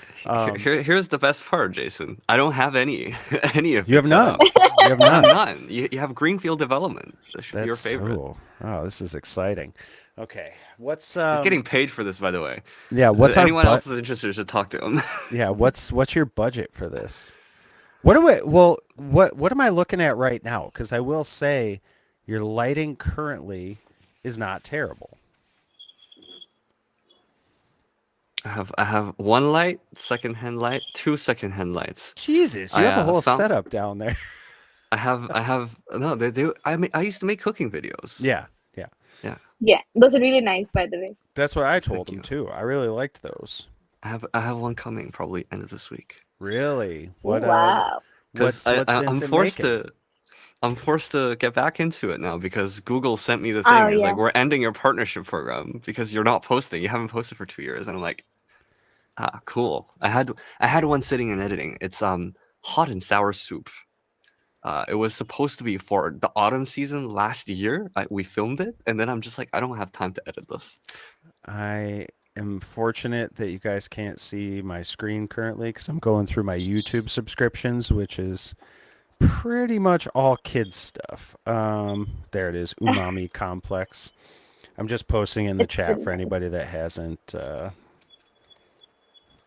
Here's the best part, Jason. I don't have any any of You have it set none. up. You have I have none. none. You have Greenfield Development. That should be your That's favorite. oh, this is exciting. Okay, what's He's getting paid for this, by the way. yeah? What's our Anyone else is interested should talk to him. yeah? What's your budget for this? What am I looking at right now? Because I will say, your lighting currently is not terrible. I have one light, secondhand light, two secondhand lights. Jesus, you I, have a whole found- setup down there. I have no. I used to make cooking videos. Yeah, Yeah, those are really nice, by the way. that's what I told Thank him you. too. I really liked those. I have one coming probably end of this week. Really? What? Wow. What's I'm Vincent forced making? I'm forced to get back into it now because Google sent me the Oh, thing. It's yeah. like, we're ending your partnership program because you're not posting. You haven't posted for 2 years, and I'm like, ah, cool. I had one sitting in editing. It's hot and sour soup. It was supposed to be for the autumn season last year. We filmed it, and then I'm just like, I don't have time to edit this. I am fortunate that you guys can't see my screen currently because I'm going through my YouTube subscriptions, which is pretty much all kids stuff. There it is, Umami Complex. I'm just posting in the It's chat really for nice. anybody that hasn't.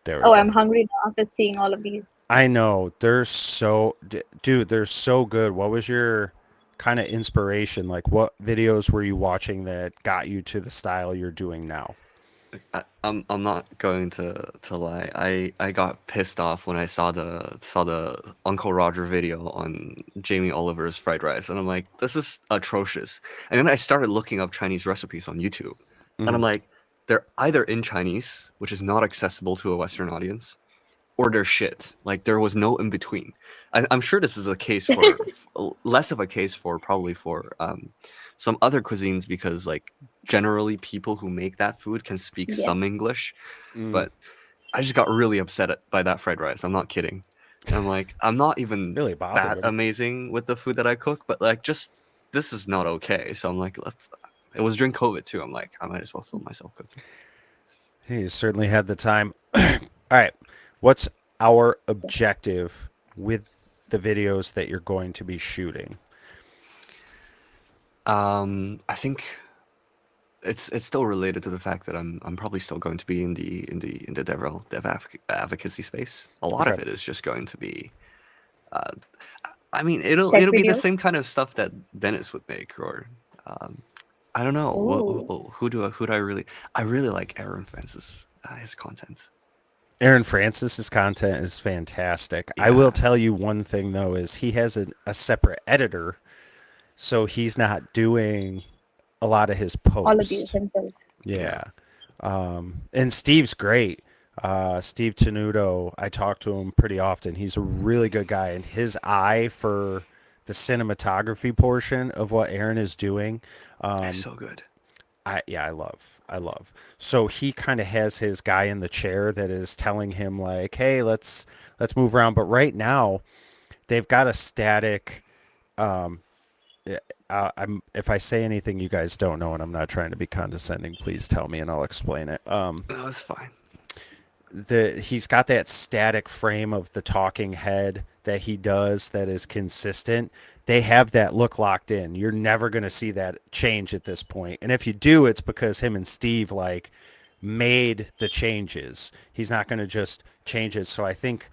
There we Oh, go. I'm hungry now after seeing all of these. I know they're so, dude, they're so good. What was your kind of inspiration? Like, what videos were you watching that got you to the style you're doing now? I'm not going to lie. I got pissed off when I saw the Uncle Roger video on Jamie Oliver's fried rice, and I'm like, this is atrocious. And then I started looking up Chinese recipes on YouTube, and I'm Mhm. like, they're either in Chinese, which is not accessible to a Western audience, or they're shit. Like there was no in between. I'm sure this is a case for less of a case for probably for some other cuisines because like generally people who make that food can speak Yeah. some English, Mm. but I just got really upset by that fried rice. I'm not kidding. I'm like I'm not even Really bothered that him. amazing with the food that I cook, but like just this is not okay. So I'm like let's. It was during COVID too. I'm like I might as well film myself cooking. He certainly had the time. All right. What's our objective with the videos that you're going to be shooting? I think it's still related to the fact that I'm probably still going to be in the advocacy space. A lot Okay. of it is just going to be. Uh, I mean, it'll Tech it'll be the same videos. kind of stuff that Dennis would make, or I don't know. Oh, Who do I really? I really like Aaron Francis, his content. Aaron Francis's content is fantastic. I will Yeah, tell you one thing though is he has a separate editor, so he's not doing a lot of his all of these post. himself. yeah. Yeah. And Steve's great. Steve Tenuto, I talk to him pretty often. He's a really good guy, and his eye for the cinematography portion of what Aaron is doing, It's so good. I love. So he kind of has his guy in the chair that is telling him like, "Hey, let's move around." But right now, they've got a static. Um, I'm if I say anything you guys don't know, and I'm not trying to be condescending, please tell me and I'll explain it. No, it's fine. He's got that static frame of the talking head that he does that is consistent. They have that look locked in. You're never going to see that change at this point. And if you do, it's because him and Steve like made the changes. He's not going to just change it. So I think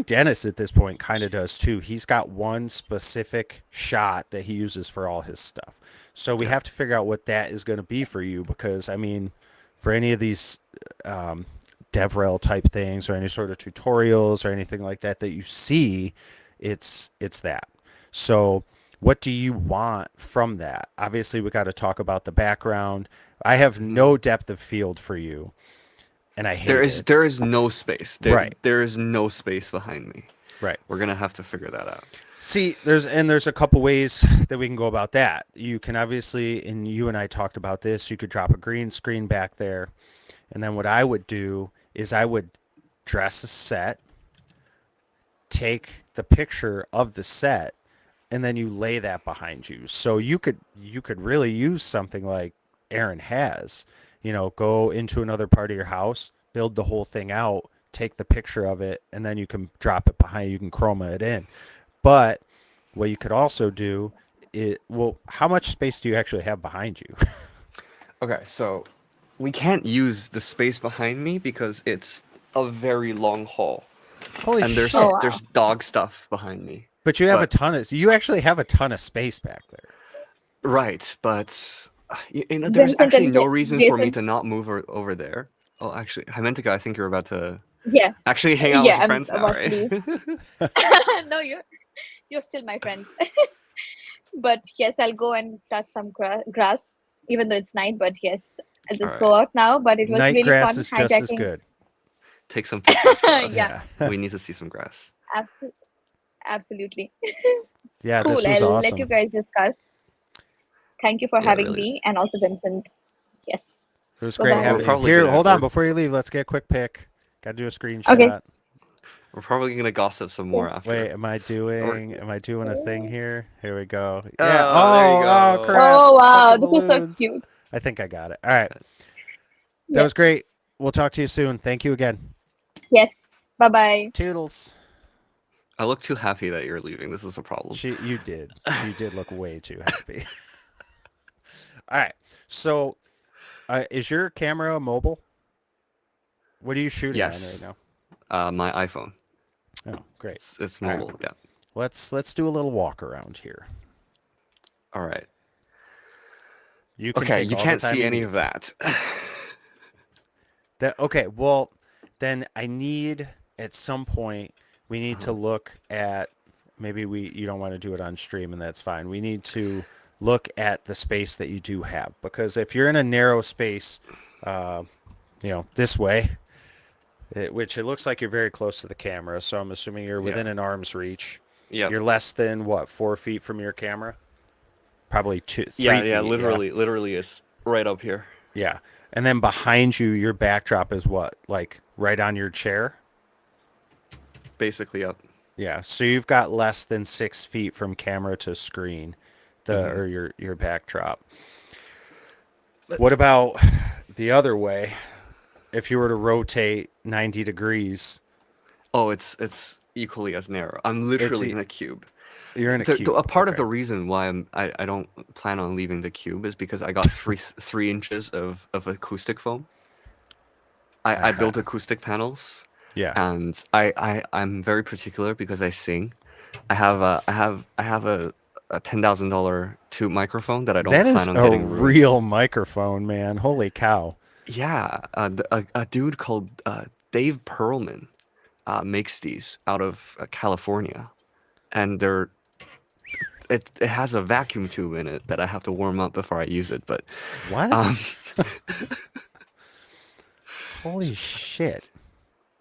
Dennis at this point kind of does too. He's got one specific shot that he uses for all his stuff. So we Yeah. have to figure out what that is going to be for you because I mean, for any of these um, DevRel type things or any sort of tutorials or anything like that that you see, it's that. So what do you want from that? Obviously, we got to talk about the background. I have Mhm. no depth of field for you, and I There hate is it. there is no space. Right, There is no space behind me. right. We're gonna have to figure that out. See, there's a couple ways that we can go about that. You can obviously, and you and I talked about this. You could drop a green screen back there, and then what I would do is I would dress a set, take the picture of the set, and then you lay that behind you. So you could really use something like Aaron has. You know, go into another part of your house, build the whole thing out, take the picture of it, and then you can drop it behind. You can chroma it in. But what you could also do is, well, how much space do you actually have behind you? Okay, so we can't use the space behind me because it's a very long hall, Holy and Oh shit! wow. there's dog stuff behind me. But you have a But ton of, you actually have a ton of space back there. right, but there's Vincent actually and no reason for me Jason. to not move over there. Oh, actually, Haimantika, I think you're about to Yeah, actually hang out with yeah. your I'm friends now, about to right? leave. No, you're still my friend. But yes, I'll go and touch some grass, even though it's night. But yes, I'll All just right, go out now. But it was Night really grass fun is just as hijacking. good. take some pictures for us. Yeah, Yeah. We need to see some grass. absolutely, absolutely. Yeah, this Cool. was I'll let you awesome. guys discuss. Thank you for Yeah, having really. me, and also Vincent. Yes. It was Bye great We're bye. having you. probably Here, gonna hold on. Before you leave, let's get a quick pic. Got to do a Okay. screenshot. we're probably gonna gossip some more Cool. after. Wait, am I doing a thing here? Here we go. Yeah. Oh, there you Oh, go. crap. Oh wow, Fucking this is so balloons. cute. I think I got it. All right. That Yeah. was great. We'll talk to you soon. Thank you again. Yes. Bye bye. Toodles. I look too happy that you're leaving. This is a problem. You did. You did look way too happy. All right. So, is your camera mobile? What are you shooting on right Yes. now? My iPhone. Oh, great. It's All right. mobile. Yeah. Let's do a little walk around here. All right. You can Okay, take you all the can't time see you any need. of that. Okay, well, then I need at some point we need to Uh-huh. look at maybe we you don't want to do it on stream and that's fine. We need to look at the space that you do have because if you're in a narrow space, uh, this way, which it looks like you're very close to the camera, so I'm assuming you're Yeah. within an arm's reach. Yep. You're less than what, 4 feet from your camera? Probably two, Yeah. three Yeah. feet. Yeah, Literally, it's right up here. yeah. And then behind you, your backdrop is what, like right on your chair? Basically, up. Yeah, so you've got less than 6 feet from camera to screen, the Hmm. or your backdrop. But What about the other way? If you were to rotate 90 degrees, oh, it's equally as narrow. I'm it's literally in a cube. you're in a A cube. part of Okay. the reason why I don't plan on leaving the cube is because I got 3 inches of acoustic foam. I built acoustic panels, Yeah. and I'm very particular because I sing. I have a $10,000 tube microphone that I don't That plan is on a getting ruined. real microphone, man. Holy cow. Yeah, a dude called Dave Perlman makes these out of California, and it has a vacuum tube in it that I have to warm up before I use it. But What? um, Holy shit.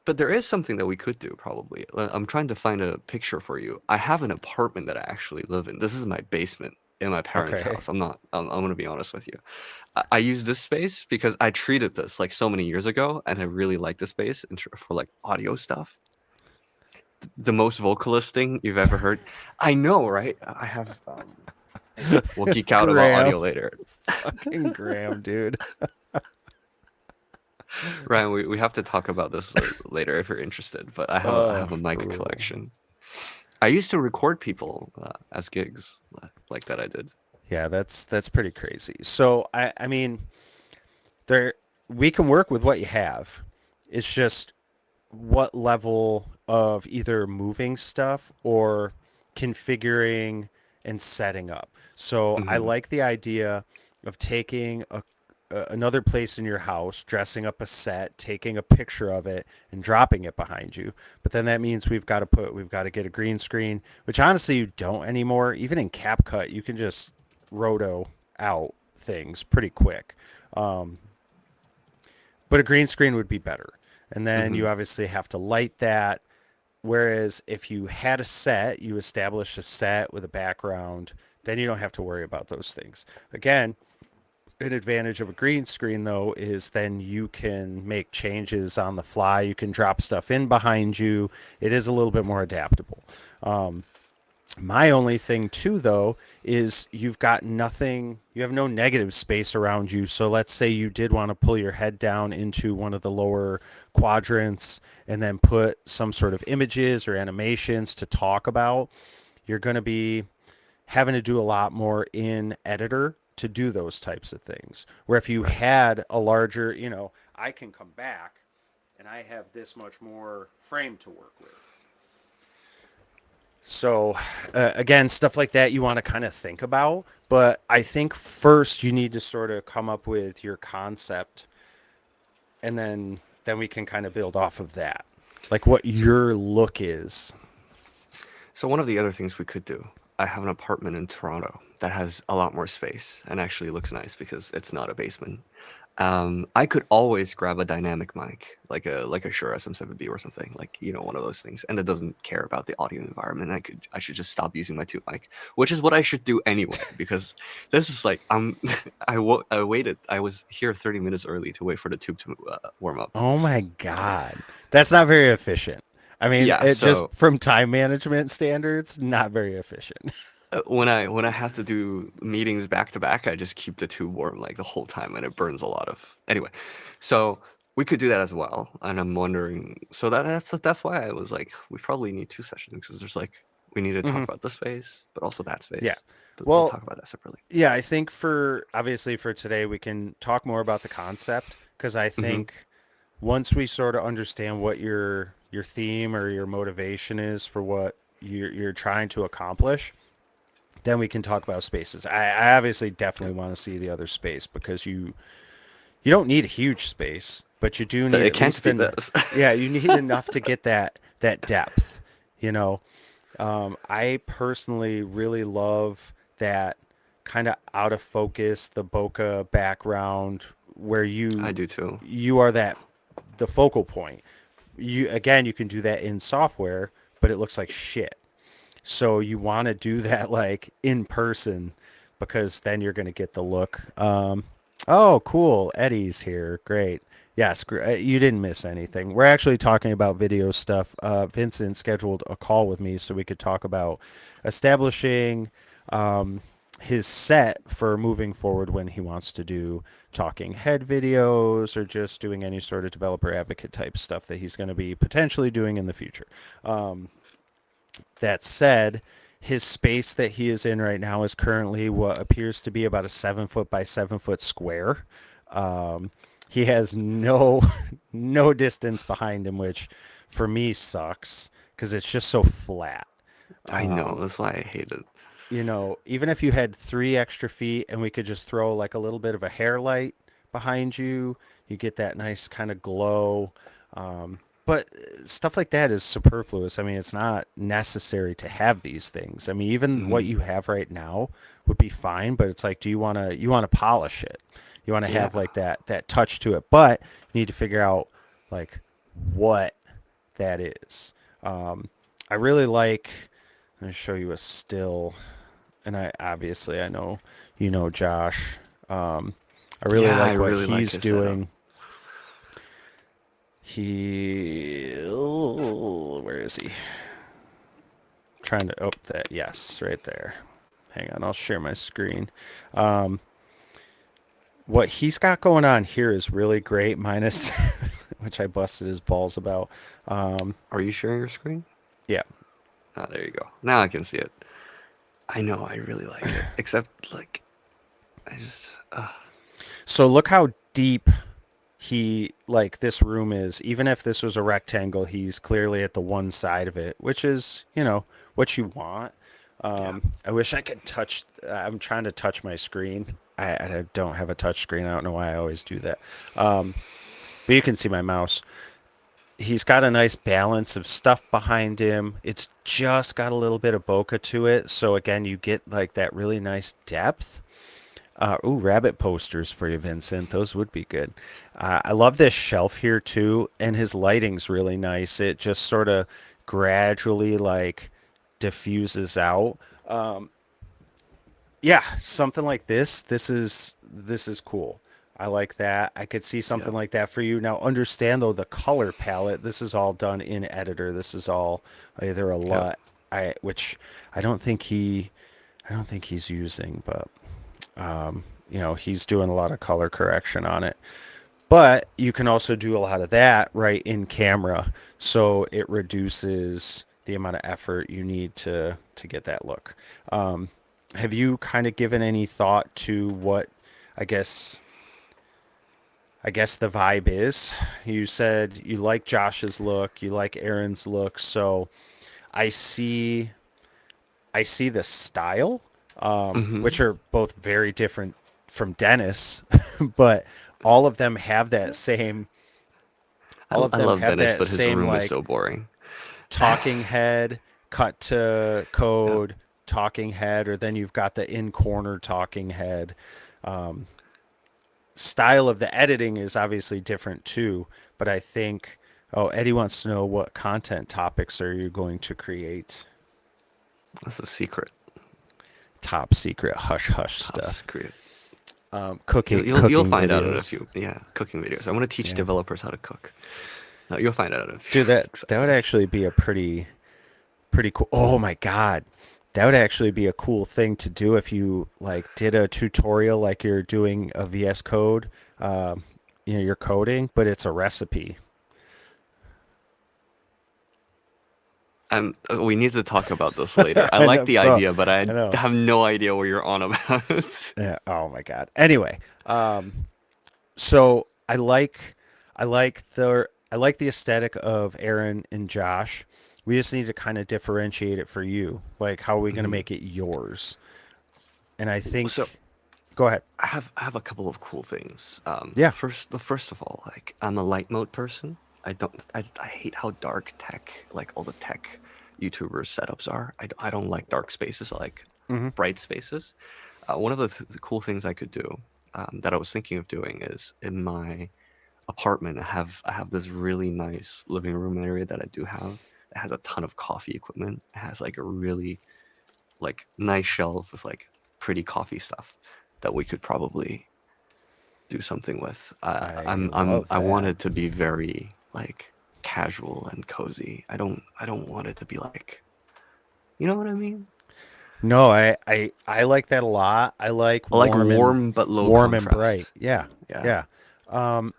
but there is something that we could do probably. I'm trying to find a picture for you. I have an apartment that I actually live in. This is my basement in my parents' Okay. house. I'm gonna be honest with you. I use this space because I treated this like so many years ago, and I really like the space for like audio stuff. The most vocalist thing you've ever heard. I know, right? I have. Anyway, we'll geek out about Graham. audio later. Fucking Graham, dude. Ryan, we have to talk about this later if you're interested. But I have a mic Brutal. collection. I used to record people as gigs like that. I did. Yeah, that's pretty crazy. So I mean, there we can work with what you have. It's just what level of either moving stuff or configuring and setting up. So I Hmm. like the idea of taking another place in your house, dressing up a set, taking a picture of it, and dropping it behind you. But then that means we've got to get a green screen, which honestly you don't anymore. Even in CapCut, you can just roto out things pretty quick. Um, but a green screen would be better. And then Hmm. you obviously have to light that. Whereas if you had a set, you establish a set with a background, then you don't have to worry about those things. Again, an advantage of a green screen though is then you can make changes on the fly. You can drop stuff in behind you. It is a little bit more adaptable. My only thing too though is you've got nothing, you have no negative space around you. So let's say you did want to pull your head down into one of the lower quadrants and then put some sort of images or animations to talk about. You're going to be having to do a lot more in editor to do those types of things. Where if you Right. had a larger, I can come back and I have this much more frame to work with. So, again, stuff like that you want to kind of think about. But I think first you need to sort of come up with your concept, and then we can kind of build off of that, like what your look is. So one of the other things we could do, I have an apartment in Toronto that has a lot more space and actually looks nice because it's not a basement. I could always grab a dynamic mic, like a Shure SM7B or something, like one of those things, and it doesn't care about the audio environment. I should just stop using my tube mic, which is what I should do anyway, because this is like I waited. I was here 30 minutes early to wait for the tube to warm up. Oh my God. That's not very efficient. I mean, Yeah, it just so from time management standards, not very efficient. when I have to do meetings back to back, I just keep the tube warm like the whole time, and it burns a lot of. Anyway, so we could do that as well. And I'm wondering, so that's why I was like, we probably need 2 sessions because there's like we need to talk Hmm. about this space, but also that Yeah. space. But we'll Well, talk about that separately. yeah, I think obviously for today, we can talk more about the concept because I Hmm. think once we sort of understand what your theme or your motivation is for what you're trying to accomplish, then we can talk about spaces. I obviously Yeah. definitely want to see the other space because You don't need a huge space, but you do need It at can't least be an this. yeah, you need enough to get that depth, you know. I personally really love that kind of out of focus, the bokeh background where I do too. you are the focal point. You can do that in software, but it looks like shit. So you want to do that like in person because then you're going to get the look. Oh, cool. Eddie's here. Great. Yes, you didn't miss anything. We're actually talking about video stuff. Vincent scheduled a call with me so we could talk about establishing his set for moving forward when he wants to do talking head videos or just doing any sort of developer advocate type stuff that he's going to be potentially doing in the future. That said, his space that he is in right now is currently what appears to be about a 7 foot by 7 foot square. He has no no distance behind him, which for me sucks because it's just so flat. I know. That's why I hate it. Even if you had 3 extra feet and we could just throw like a little bit of a hair light behind you, you get that nice kind of glow. But stuff like that is superfluous. I mean, it's not necessary to have these things. I mean, even what Hmm. you have right now would be fine, but it's like, do you want to polish it? You want to Yeah. have like that touch to it, but you need to figure out like what that is. I really like. I'm gonna show you a still, and I know Josh. I really Yeah, I like what really like he's his setup. doing. Where is he? Trying to that yes, right there. Hang on, I'll share my screen. What he's got going on here is really great, minus which I busted his balls about. Are you sharing your screen? Yeah. Ah, there you go. Now I can see it. I know. I really like it. Except, like, I just. So look how deep this room is. Even if this was a rectangle, he's clearly at the one side of it, which is what you want. Yeah. I wish I could touch. I'm trying to touch my screen. I don't have a touch screen. I don't know why I always do that. But you can see my mouse. He's got a nice balance of stuff behind him. It's just got a little bit of bokeh to it. So again, you get like that really nice depth. Rabbit posters for you, Vincent. Those would be good. I love this shelf here too, and his lighting's really nice. It just sort of gradually like diffuses out. Yeah, something like this. This is cool. I like that. I could see Yeah. something like that for you. Now, understand though the color palette. This is all done in editor. This is all either a Yeah. LUT, which I don't think he's using, but he's doing a lot of color correction on it. But you can also do a lot of that right in camera, so it reduces the amount of effort you need to get that look. Have you kind of given any thought to what I guess I guess the vibe is? You said you like Josh's look, you like Aaron's look, so I see I see the style, Hmm. which are both very different from Dennis, but all of them have that same all of I them love have Dennis, that but his same room is like so boring. talking head, cut to Yeah. code, talking head, or then you've got the in corner talking head. Style of the editing is obviously different too, but I think Eddie wants to know what content topics are you going to create? That's a secret. Top secret hush hush Top stuff. secret. Cooking You'll cooking find out in a videos. few. Yeah, cooking videos. I want to teach Yeah. developers how to cook. No, you'll find out in a few Dude, that weeks, I that would think. actually be a pretty cool. Oh my god. That would actually be a cool thing to do if you like did a tutorial like you're doing a VS Code. You're coding, but it's a recipe. We need to talk about this later. I I like know, the bro. idea, but I I know. have no idea what you're on about. Yeah. Oh my god. Anyway, so I like the aesthetic of Aaron and Josh. We just need to kind of differentiate it for you. Like, how are we going to Mhm. make it yours? And I So, think, Go ahead. I have a couple of cool things. Yeah. First of all, like I'm a light mode person. I hate how dark tech, like all the tech YouTubers setups are. I don't like dark spaces. I like Hmm. bright spaces. One of the cool things I could do, that I was thinking of doing, is in my apartment. I have this really nice living room area that I do have. It has a ton of coffee equipment. It has like a really like nice shelf with like pretty coffee stuff that we could probably do something with. I love I want that. it to be very like casual and cozy. I don't want it to be like, you know what I mean? No, I like that a lot. I like I like warm but low warm and bright. contrast. Yeah. Yeah. Yeah. Um,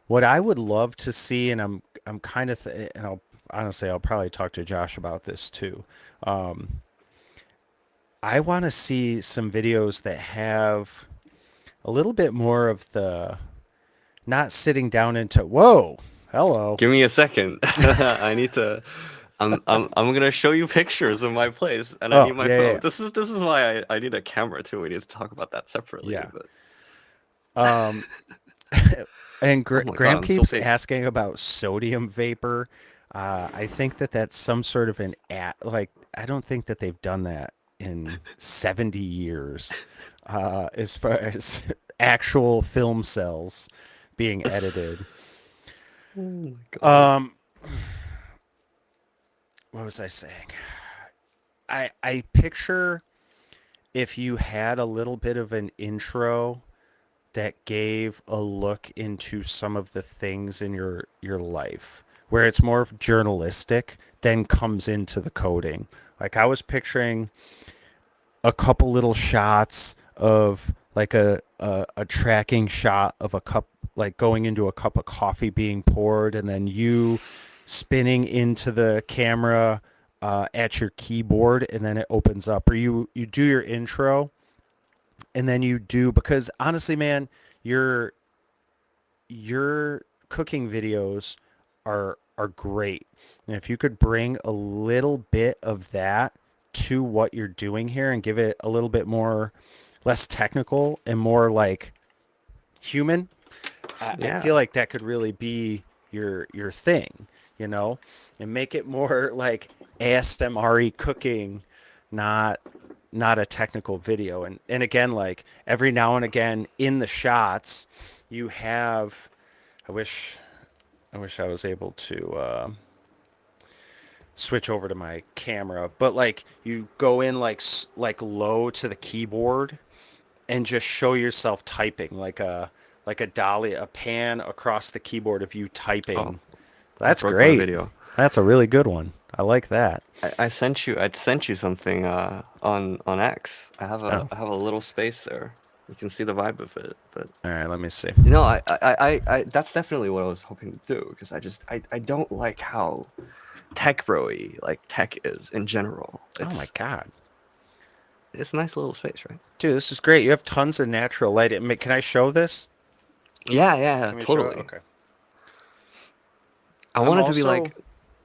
what I would love to see, and I'm kind of, and I'll honestly, I'll probably talk to Josh about this too. Um, I want to see some videos that have a little bit more of the not sitting down into whoa, hello. Give me a second. I need to. I'm gonna show you pictures of my place, and I need Oh my yeah, yeah, phone. yeah. This is why I need a camera too. We need to talk about that separately. Yeah. But Um, and oh my god, Graham I'm so keeps patient. asking about sodium vapor. I think that that's some sort of an like I don't think that they've done that in 70 years, as far as actual film cells being edited. Oh my god. Um, what was I saying? I picture if you had a little bit of an intro that gave a look into some of the things in your life where it's more journalistic then comes into the coding. Like I was picturing a couple little shots of like a tracking shot of a cup, like going into a cup of coffee being poured, and then you spinning into the camera at your keyboard, and then it opens up, or you do your intro, and then you do, because honestly man, your your cooking videos are great. And if you could bring a little bit of that to what you're doing here and give it a little bit more less technical and more like human, I Yeah. feel like that could really be your thing, you know, and make it more like ASMR cooking, not not a technical video. And again, like every now and again in the shots, you have. I wish I wish I was able to switch over to my camera, but like you go in like low to the keyboard and just show yourself typing like a dolly, a pan across the keyboard of you Oh, typing. I That's broke my great. video. That's a really good one. I like that. I sent you something on X. Oh, I have a little space there. You can see the vibe of it, but all right. Let me see. you know, I that's definitely what I was hoping to do, because I don't like how tech bro-y like tech is in general. Oh my god, It's a nice little space, right? dude, this is great. You have tons of natural light. Can I show this? Yeah, yeah, Can we show it? totally. Okay. I I'm want it to be also like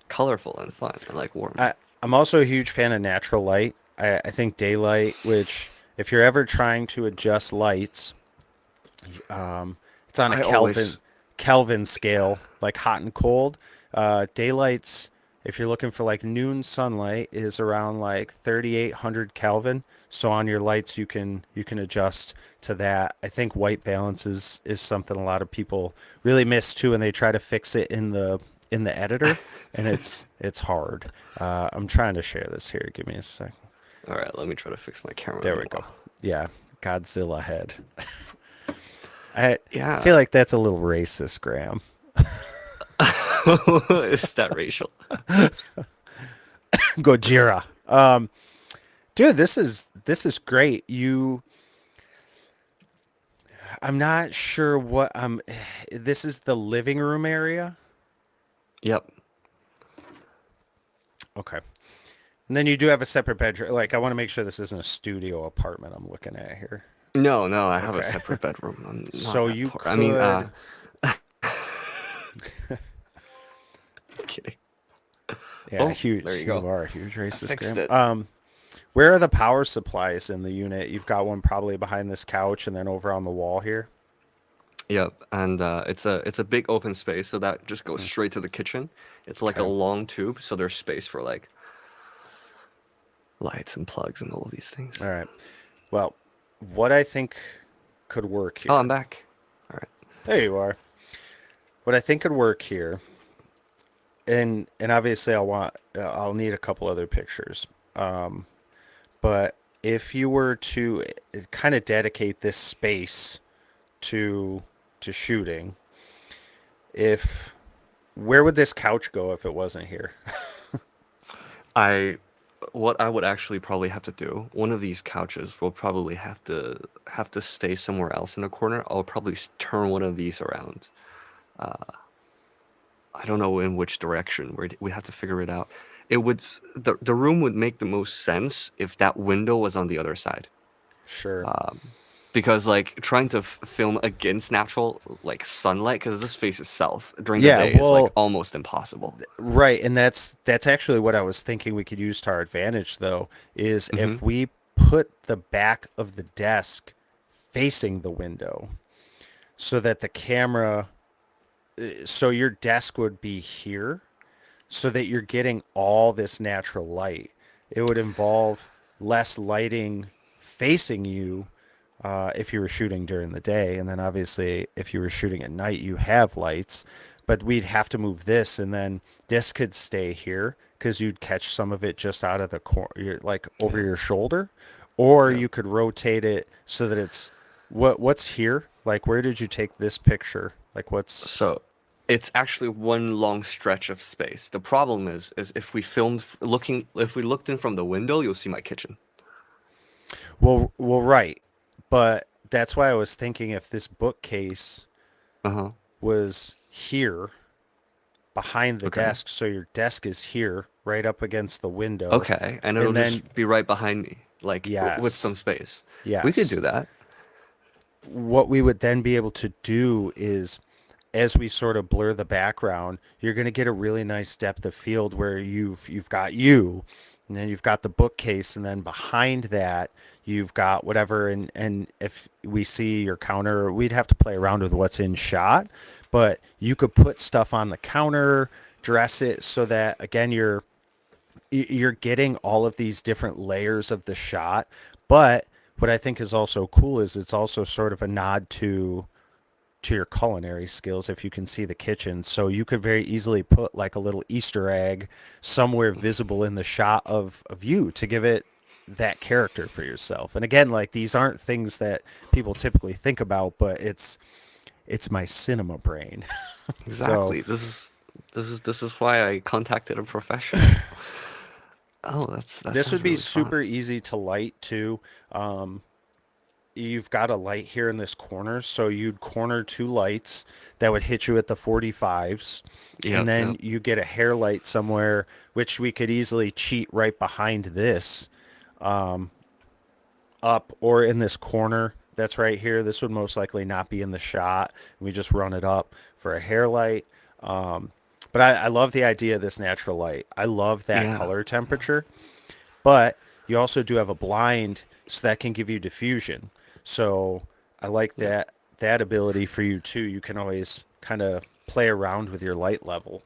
colorful and fun and like warm. I, I'm also a huge fan of natural light. I think daylight, which if you're ever trying to adjust lights, it's on a I Kelvin always Kelvin scale, like hot and cold. Daylight's, if you're looking for like noon sunlight, is around like 3,800 Kelvin. So on your lights, you can adjust to that. I think white balance is something a lot of people really miss too, and they try to fix it in the editor, and it's hard. I'm trying to share this here. Give me a sec. All right, let me try to fix my camera There we go. meanwhile. Yeah, Godzilla head. I Yeah. feel like that's a little racist, Graham. Is that racial? Gojira. Dude, this is great. I'm not sure what this is the living room area. Yep. Okay. And then you do have a separate bedroom. Like I want to make sure this isn't a studio apartment I'm looking at here. No, no, I have a Okay. separate bedroom. I'm not So that you poor. I mean, could kidding. yeah, Oh, huge. there you You go. are a huge I racist, fixed Graham. it. Where are the power supplies in the unit? You've got one probably behind this couch and then over on the wall here. Yep, and it's a big open space, so that just goes straight to the kitchen. It's like a Okay. long tube, so there's space for like lights and plugs and all of these things. All right. Well, what I think could work Oh, I'm here. back. All right. There you are. What I think could work here, and obviously I'll need a couple other pictures. But if you were to kind of dedicate this space to shooting, if where would this couch go if it wasn't here? I what I would actually probably have to do, one of these couches will probably have to stay somewhere else in a corner. I'll probably turn one of these around. I don't know in which direction. We have to figure it out. It would the room would make the most sense if that window was on the other side. Sure. Because like trying to film against natural like sunlight, because this faces south during the Yeah, day, is like well, almost impossible. right, and that's actually what I was thinking we could use to our advantage though, is Hmm. if we put the back of the desk facing the window so that the camera so your desk would be here so that you're getting all this natural light. It would involve less lighting facing you if you were shooting during the day. And then obviously, if you were shooting at night, you have lights. But we'd have to move this, and then this could stay here because you'd catch some of it just out of the corner, like over Yeah, your shoulder. Or yeah. you could rotate it so that it's what's here. Like, where did you take this picture? Like, what's So it's actually one long stretch of space. The problem is if we if we looked in from the window, you'll see my kitchen. right. But that's why I was thinking if this bookcase Uh-huh. was here behind the Okay. desk, so your desk is here right up against the window, Okay, and it'll and then just be right behind me, like with yes, some space. We could yes, do that. what we would then be able to do is as we sort of blur the background, you're going to get a really nice depth of field where you've got you, and then you've got the bookcase, and then behind that you've got whatever. And if we see your counter, we'd have to play around with what's in shot, but you could put stuff on the counter, dress it so that again you're getting all of these different layers of the shot. But what I think is also cool is it's also sort of a nod to your culinary skills if you can see the kitchen. So you could very easily put like a little Easter egg somewhere visible in the shot of you to give it that character for yourself. And again, like these aren't things that people typically think about, but it's my cinema brain. So Exactly. This is why I contacted a professional. Oh, that this would sounds be really fun. super easy to light too. You've got a light here in this corner, so you'd corner two lights that would hit you at the 45s, and Yep, then yep. you get a hair light somewhere, which we could easily cheat right behind this, up or in this corner that's right here. This would most likely not be in the shot. We just run it up for a hair light. But I love the idea of this natural light. I love that Yeah. color temperature. But you also do have a blind, so that can give you diffusion. So I like Yep. that ability for you too. You can always kind of play around with your light level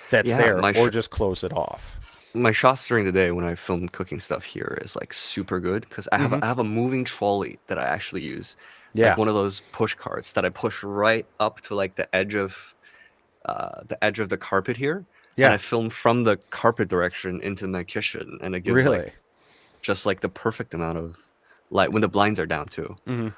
that's Yeah, there, or just close it off. my shots during the day when I film cooking stuff here is like super good because Hmm. I have a moving trolley that I actually use, like Yeah, one of those push carts that I push right up to like the edge of the carpet here, and yeah, I film from the carpet direction into my kitchen, and it gives really. like just like the perfect amount of light when the blinds are down too. Hmm.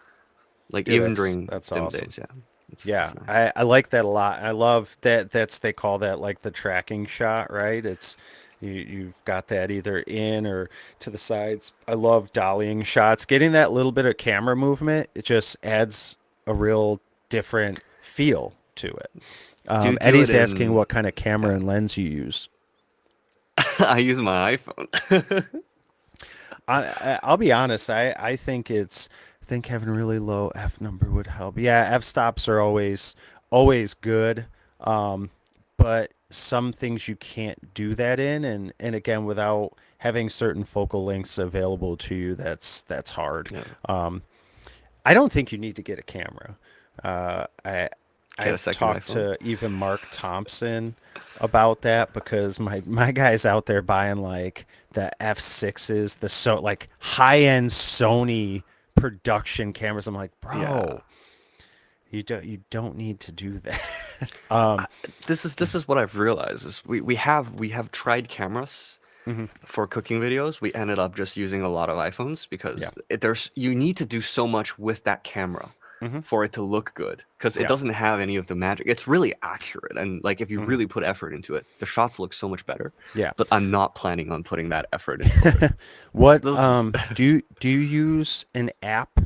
Like Dude, even that's during that's dim awesome. days, yeah, Yeah, it's nice. I like that a lot. I love that. That's they call that like the tracking shot, right? It's you've got that either in or to the sides. I love dollying shots. Getting that little bit of camera movement, it just adds a real different feel to it. Do you do it Eddie's asking in? what kind of camera Yeah, and lens you use. I use my iPhone. I'll be honest. I think I think having a really low f number would help. Yeah, f stops are always good, but some things you can't do that in, and again without having certain focal lengths available to you, that's hard. Yeah. I don't think you need to get a camera. I Get a I've second talked iPhone. to even Mark Thompson about that because my guy's out there buying like the F6s, like high end Sony production cameras. I'm like, Yeah. bro, you don't need to do that. This is what I've realized is we have tried cameras Hmm. for cooking videos. We ended up just using a lot of iPhones Yeah. because there's you need to do so much with that camera Hmm. for it to look good because it Yeah. doesn't have any of the magic. It's really accurate and like if you Hmm. really put effort into it, the shots look so much better. Yeah. But I'm not planning on putting that effort into it. What This is do you use an app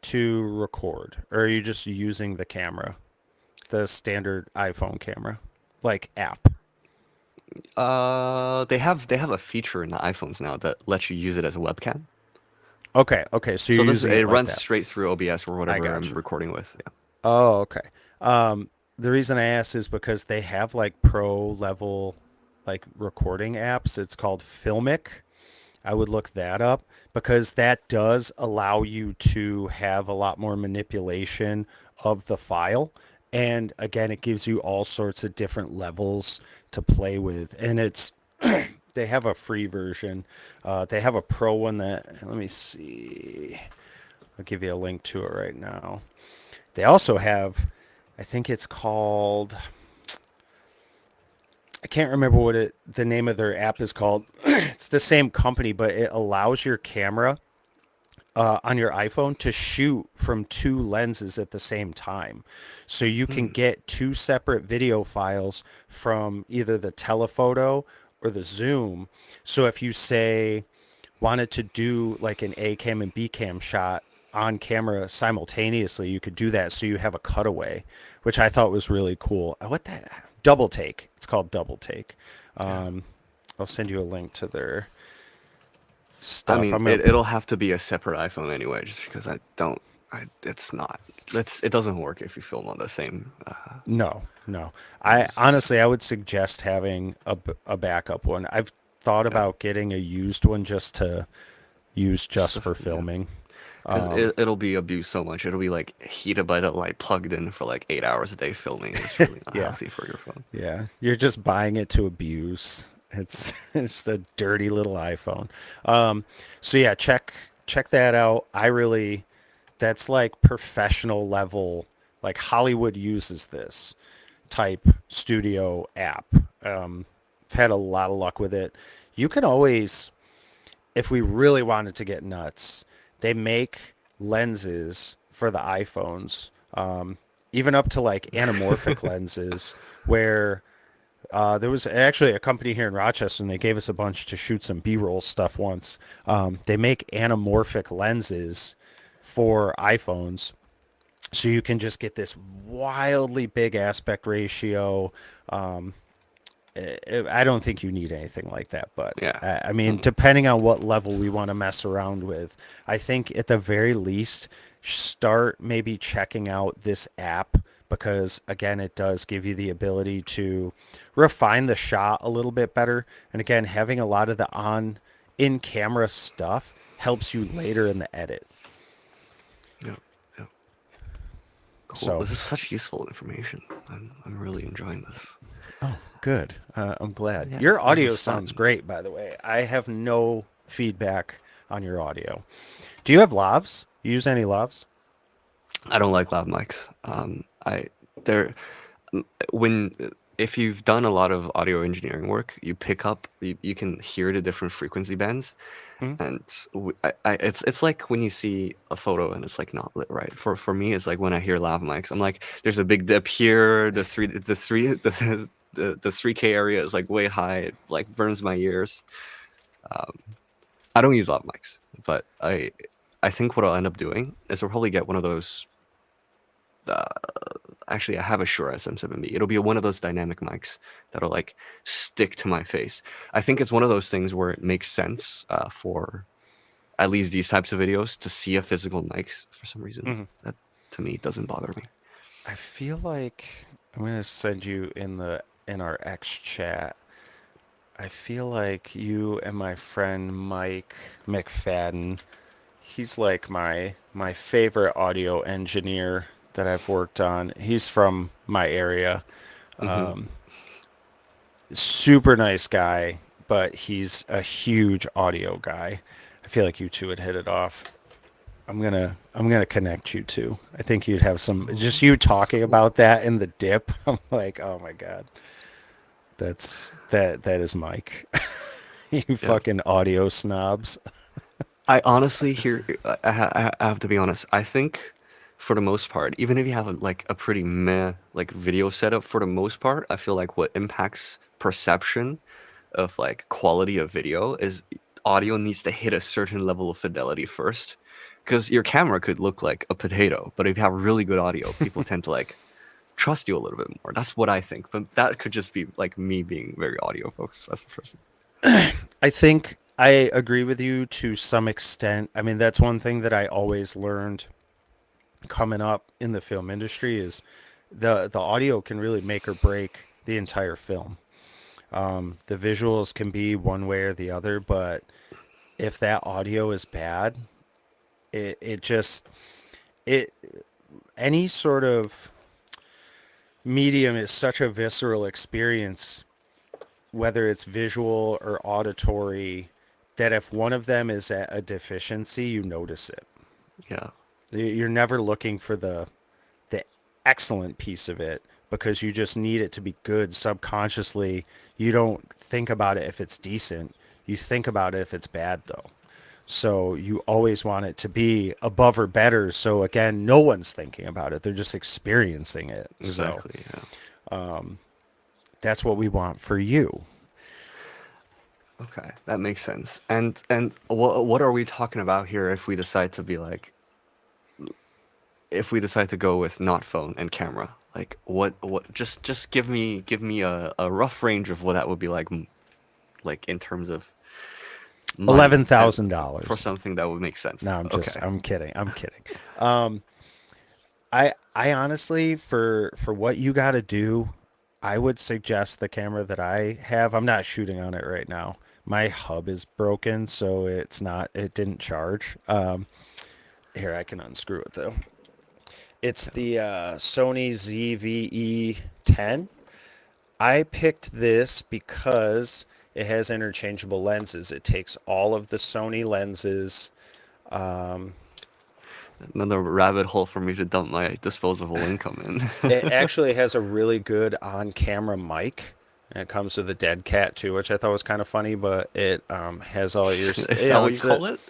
to record, or are you just using the camera, the standard iPhone camera, like app? they have a feature in the iPhones now that lets you use it as a webcam. Okay, so you're So this using it it like runs that. straight through OBS or I whatever I'm got you. recording with. Yeah. Oh, okay. The reason I asked is because they have like pro level like recording apps. It's called Filmic. I would look that up because that does allow you to have a lot more manipulation of the file. And again, it gives you all sorts of different levels to play with. And they have a free version. They have a pro one that, let me see. I'll give you a link to it right now. They also have, I think it's called, I can't remember the name of their app is called. It's the same company, but it allows your camera on your iPhone to shoot from two lenses at the same time. So you can Hmm. get two separate video files from either the telephoto or the zoom. So if you say wanted to do like an A cam and B cam shot on camera simultaneously, you could do that. So you have a cutaway, which I thought was really cool. What that double take? It's called double take. Yeah. Um, I'll send you a link to their I stuff. mean, I'm gonna it'll have to be a separate iPhone anyway, just because I don't. It's not. It doesn't work if you film on the same. No, no. I It's, honestly, I would suggest having a backup one. I've thought yeah, about getting a used one just to use just so, for yeah, filming. because it'll be abused so much. It'll be like heated by the light, plugged in for like 8 hours a day filming. It's really not Yeah, healthy for your phone. yeah. You're just buying it to abuse. It's it's a dirty little iPhone. Um, so yeah, check that out. That's like professional level. Like Hollywood uses this type studio app. I've had a lot of luck with it. You can always, if we really wanted to get nuts, they make lenses for the iPhones, even up to like anamorphic lenses, where there was actually a company here in Rochester, and they gave us a bunch to shoot some B-roll stuff once. They make anamorphic lenses for iPhones, so you can just get this wildly big aspect ratio. I don't think you need anything like that, but Yeah. I mean, Mm. depending on what level we want to mess around with, I think at the very least, start maybe checking out this app because, again, it does give you the ability to refine the shot a little bit better. And again, having a lot of the in camera stuff helps you later in the edit. Yeah. Yeah. Cool. So, This is such useful information. I'm really enjoying this. oh, good. I'm glad. Yeah, Your this audio is sounds fun. great, by the way. I have no feedback on your audio. Do you have lavs? You use any lavs? I don't like loud mics. I they're when if you've done a lot of audio engineering work, you pick up you can hear the different frequency bands, Hmm. and it's like when you see a photo and it's like not lit right. For me, it's like when I hear lav mics, I'm like, there's a big dip here. The 3K area is like way high. It like burns my ears. Um, I don't use lav mics, but I think what I'll end up doing is I'll probably get one of those. Uh, Actually, I have a Shure SM7B. It'll be one of those dynamic mics that'll like stick to my face. I think it's one of those things where it makes sense for at least these types of videos to see a physical mic for some reason. Hmm. That to me doesn't bother me. I feel like I'm gonna send you in our X chat. I feel like you and my friend Mike McFadden, he's like my favorite audio engineer that I've worked on. He's from my area. Mm-hmm. Super nice guy, but he's a huge audio guy. I feel like you two would hit it off. I'm gonna connect you two. I think you'd have some just you talking Sweet. about that in the dip. I'm like, oh my god, that is Mike. You Yeah. fucking audio snobs. I honestly here I have to be honest. I think for the most part, even if you have like a pretty meh like video setup, for the most part, I feel like what impacts perception of like quality of video is audio needs to hit a certain level of fidelity first. Because your camera could look like a potato, but if you have really good audio, people tend to like trust you a little bit more. That's what I think. But that could just be like me being very audio focused as a person. I think I agree with you to some extent. I mean, that's one thing that I always learned coming up in the film industry is the audio can really make or break the entire film. The visuals can be one way or the other, but if that audio is bad, it just it any sort of medium is such a visceral experience, whether it's visual or auditory, that if one of them is at a deficiency, you notice it. Yeah. You're never looking for the excellent piece of it because you just need it to be good subconsciously. You don't think about it if it's decent. You think about it if it's bad though. So you always want it to be above or better. So again, no one's thinking about it. They're just experiencing it. So Exactly. Yeah. that's what we want for you. Okay, that makes sense. And what are we talking about here if we decide to be like if we decide to go with not phone and camera? Like what just give me a rough range of what that would be like like in terms of money and for $11,000. something that would make sense. No, Okay. I'm kidding. I'm kidding. I honestly, for what you got to do, I would suggest the camera that I have. I'm not shooting on it right now. My hub is broken, so it didn't charge. Here, I can unscrew it though. It's Yeah. the Sony ZVE10. I picked this because it has interchangeable lenses. It takes all of the Sony lenses. Another rabbit hole for me to dump my disposable income in. It actually has a really good on-camera mic. And it comes with a dead cat too, which I thought was kind of funny. But it has all your, Is that what you call it?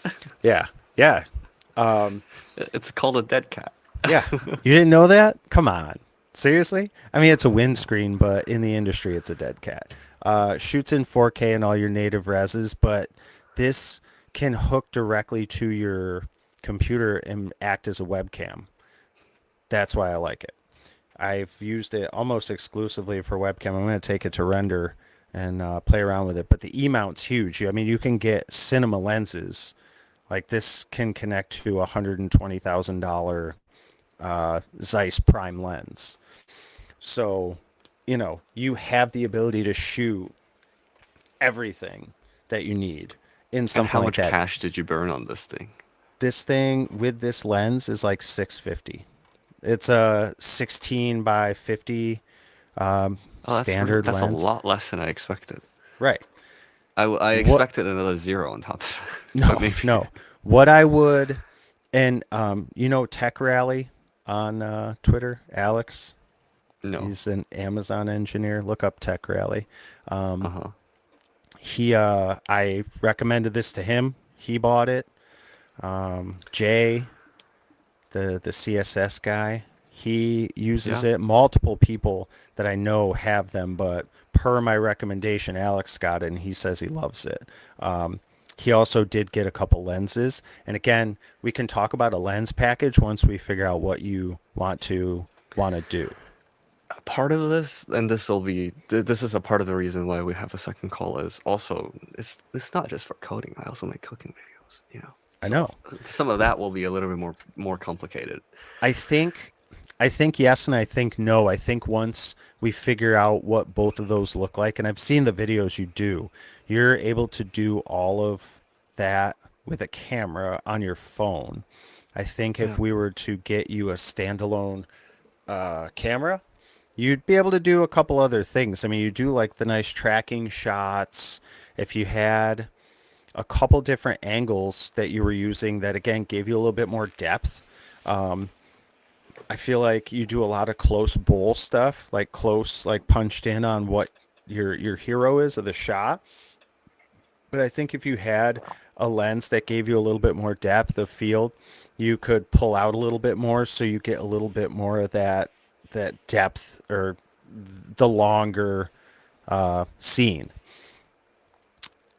yeah, yeah, It's called a dead cat. yeah. You didn't know that? Come on, seriously? I mean, it's a windscreen, but in the industry, it's a dead cat. Shoots in 4K and all your native reses, but this can hook directly to your computer and act as a webcam. That's why I like it. I've used it almost exclusively for webcam. I'm going to take it to render and play around with it. But the E-mount's huge. I mean, you can get cinema lenses. Like this can connect to a $120,000 Zeiss prime lens. So, you have the ability to shoot everything that you need in And something how like much that. cash did you burn on this thing? This thing with this lens is like 650. It's a 16 by 50 Oh, standard that's a lens. lot less than I expected. Right. I What? expected another zero on top of it. No, But maybe no. What I would, and Tech Rally on Twitter, Alex. no. He's an Amazon engineer. Look up Tech Rally. Uh-huh. I recommended this to him. He bought it. Jay, the CSS guy, he uses Yeah. it. Multiple people that I know have them, but per my recommendation, Alex got it and he says he loves it. He also did get a couple lenses, and again, we can talk about a lens package once we figure out what you want to do. Part of this, and this is a part of the reason why we have a second call, is also it's not just for coding. I also make cooking videos. I So know. some of that will be a little bit more complicated. I think I think yes and I think no. I think once we figure out what both of those look like, and I've seen the videos you do, you're able to do all of that with a camera on your phone. I think if Yeah. we were to get you a standalone camera, you'd be able to do a couple other things. I mean, you do like the nice tracking shots. If you had a couple different angles that you were using that again gave you a little bit more depth. I feel like you do a lot of close bowl stuff, like close, like punched in on what your hero is of the shot. But I think if you had a lens that gave you a little bit more depth of field, you could pull out a little bit more, so you get a little bit more of that depth or the longer scene.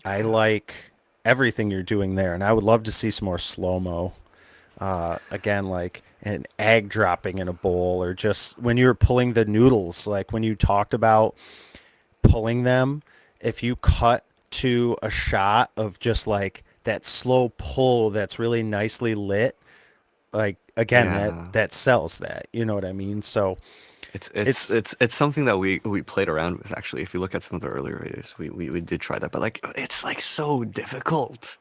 I Yeah. like everything you're doing there, and I would love to see some more slow mo. Again, like an egg dropping in a bowl, or just when you were pulling the noodles, like when you talked about pulling them, if you cut to a shot of just like that slow pull that's really nicely lit, like again, Yeah. that sells that. You know what I mean? So It's it's it's it's it's something that we played around with actually. If you look at some of the earlier videos, we did try that, but like it's like so difficult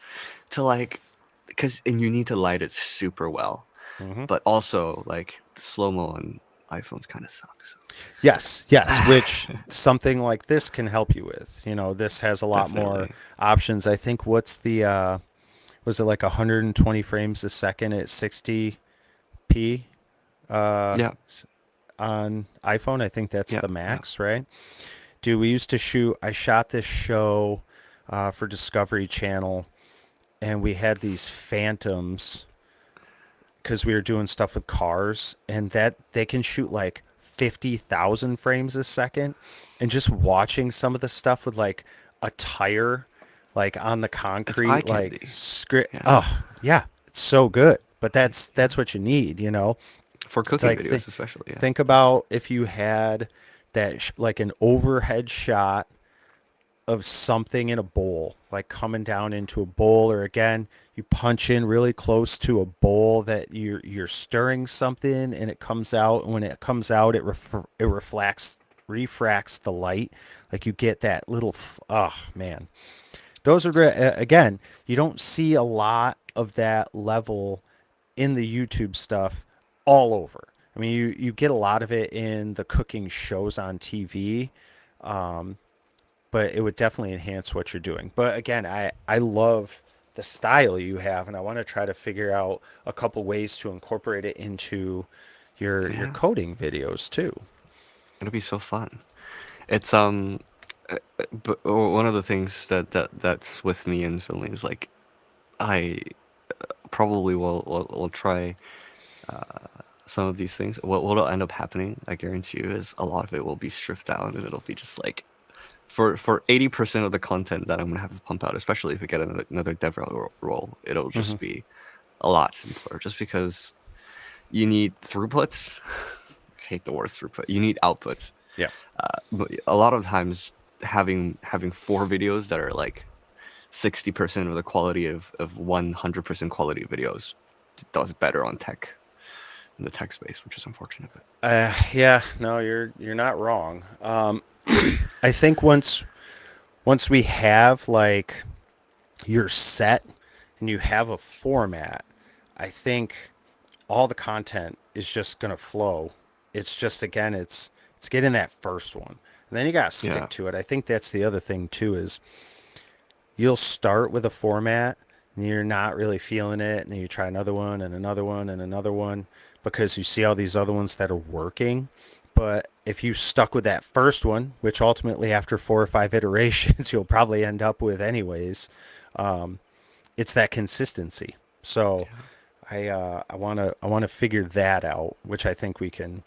to like because and you need to light it super well, mhm. but also like slow mo on iPhones kind of sucks. Yes, yes, which something like this can help you with. You know, this has a lot more Definitely. options. I think what's the was it like 120 frames a second at 60p Yeah. on iPhone? I think that's Yeah. the Yeah. max, right? Dude, we used to shoot. I shot this show for Discovery Channel, and we had these phantoms because we were doing stuff with cars, and that they can shoot like 50,000 frames a second. And just watching some of the stuff with like a tire, like on the It's eye concrete, like candy. script. Yeah. Oh yeah, it's so good. But that's what you need, you know. For It's cooking like videos especially. Yeah. think about if you had that like an overhead shot of something in a bowl, like coming down into a bowl, or again, you punch in really close to a bowl that you're stirring something, and it comes out. And when it comes out, it refracts the light, like you get that little. Oh man, those are again, you don't see a lot of that level in the YouTube stuff all over. I mean, you get a lot of it in the cooking shows on TV, but it would definitely enhance what you're doing. But again, I love the style you have, and I want to try to figure out a couple ways to incorporate it into your Yeah. coding videos too. It'll be so fun. It's but one of the things that's with me in filming is like I probably will try some of these things. What'll end up happening, I guarantee you, is a lot of it will be stripped down, and it'll be just like for 80% of the content that I'm gonna have to pump out, especially if we get another dev role, it'll Hmm. just be a lot simpler. Just because you need throughput. I hate the word throughput. You need output. Yeah. But a lot of times, having four videos that are like 60% of the quality of 100% quality videos does better on tech in the tech space, which is unfortunate. But Yeah. No, you're not wrong. I think once we have like your set and you have a format, I think all the content is just gonna flow. It's just again, it's getting that first one, and then you gotta yeah, stick to it. I think that's the other thing too is you'll start with a format and you're not really feeling it, and then you try another one and another one and another one because you see all these other ones that are working. But if you stuck with that first one, which ultimately after 4 or 5 iterations you'll probably end up with anyways, it's that consistency. So yeah, I wanna figure that out, which I think we can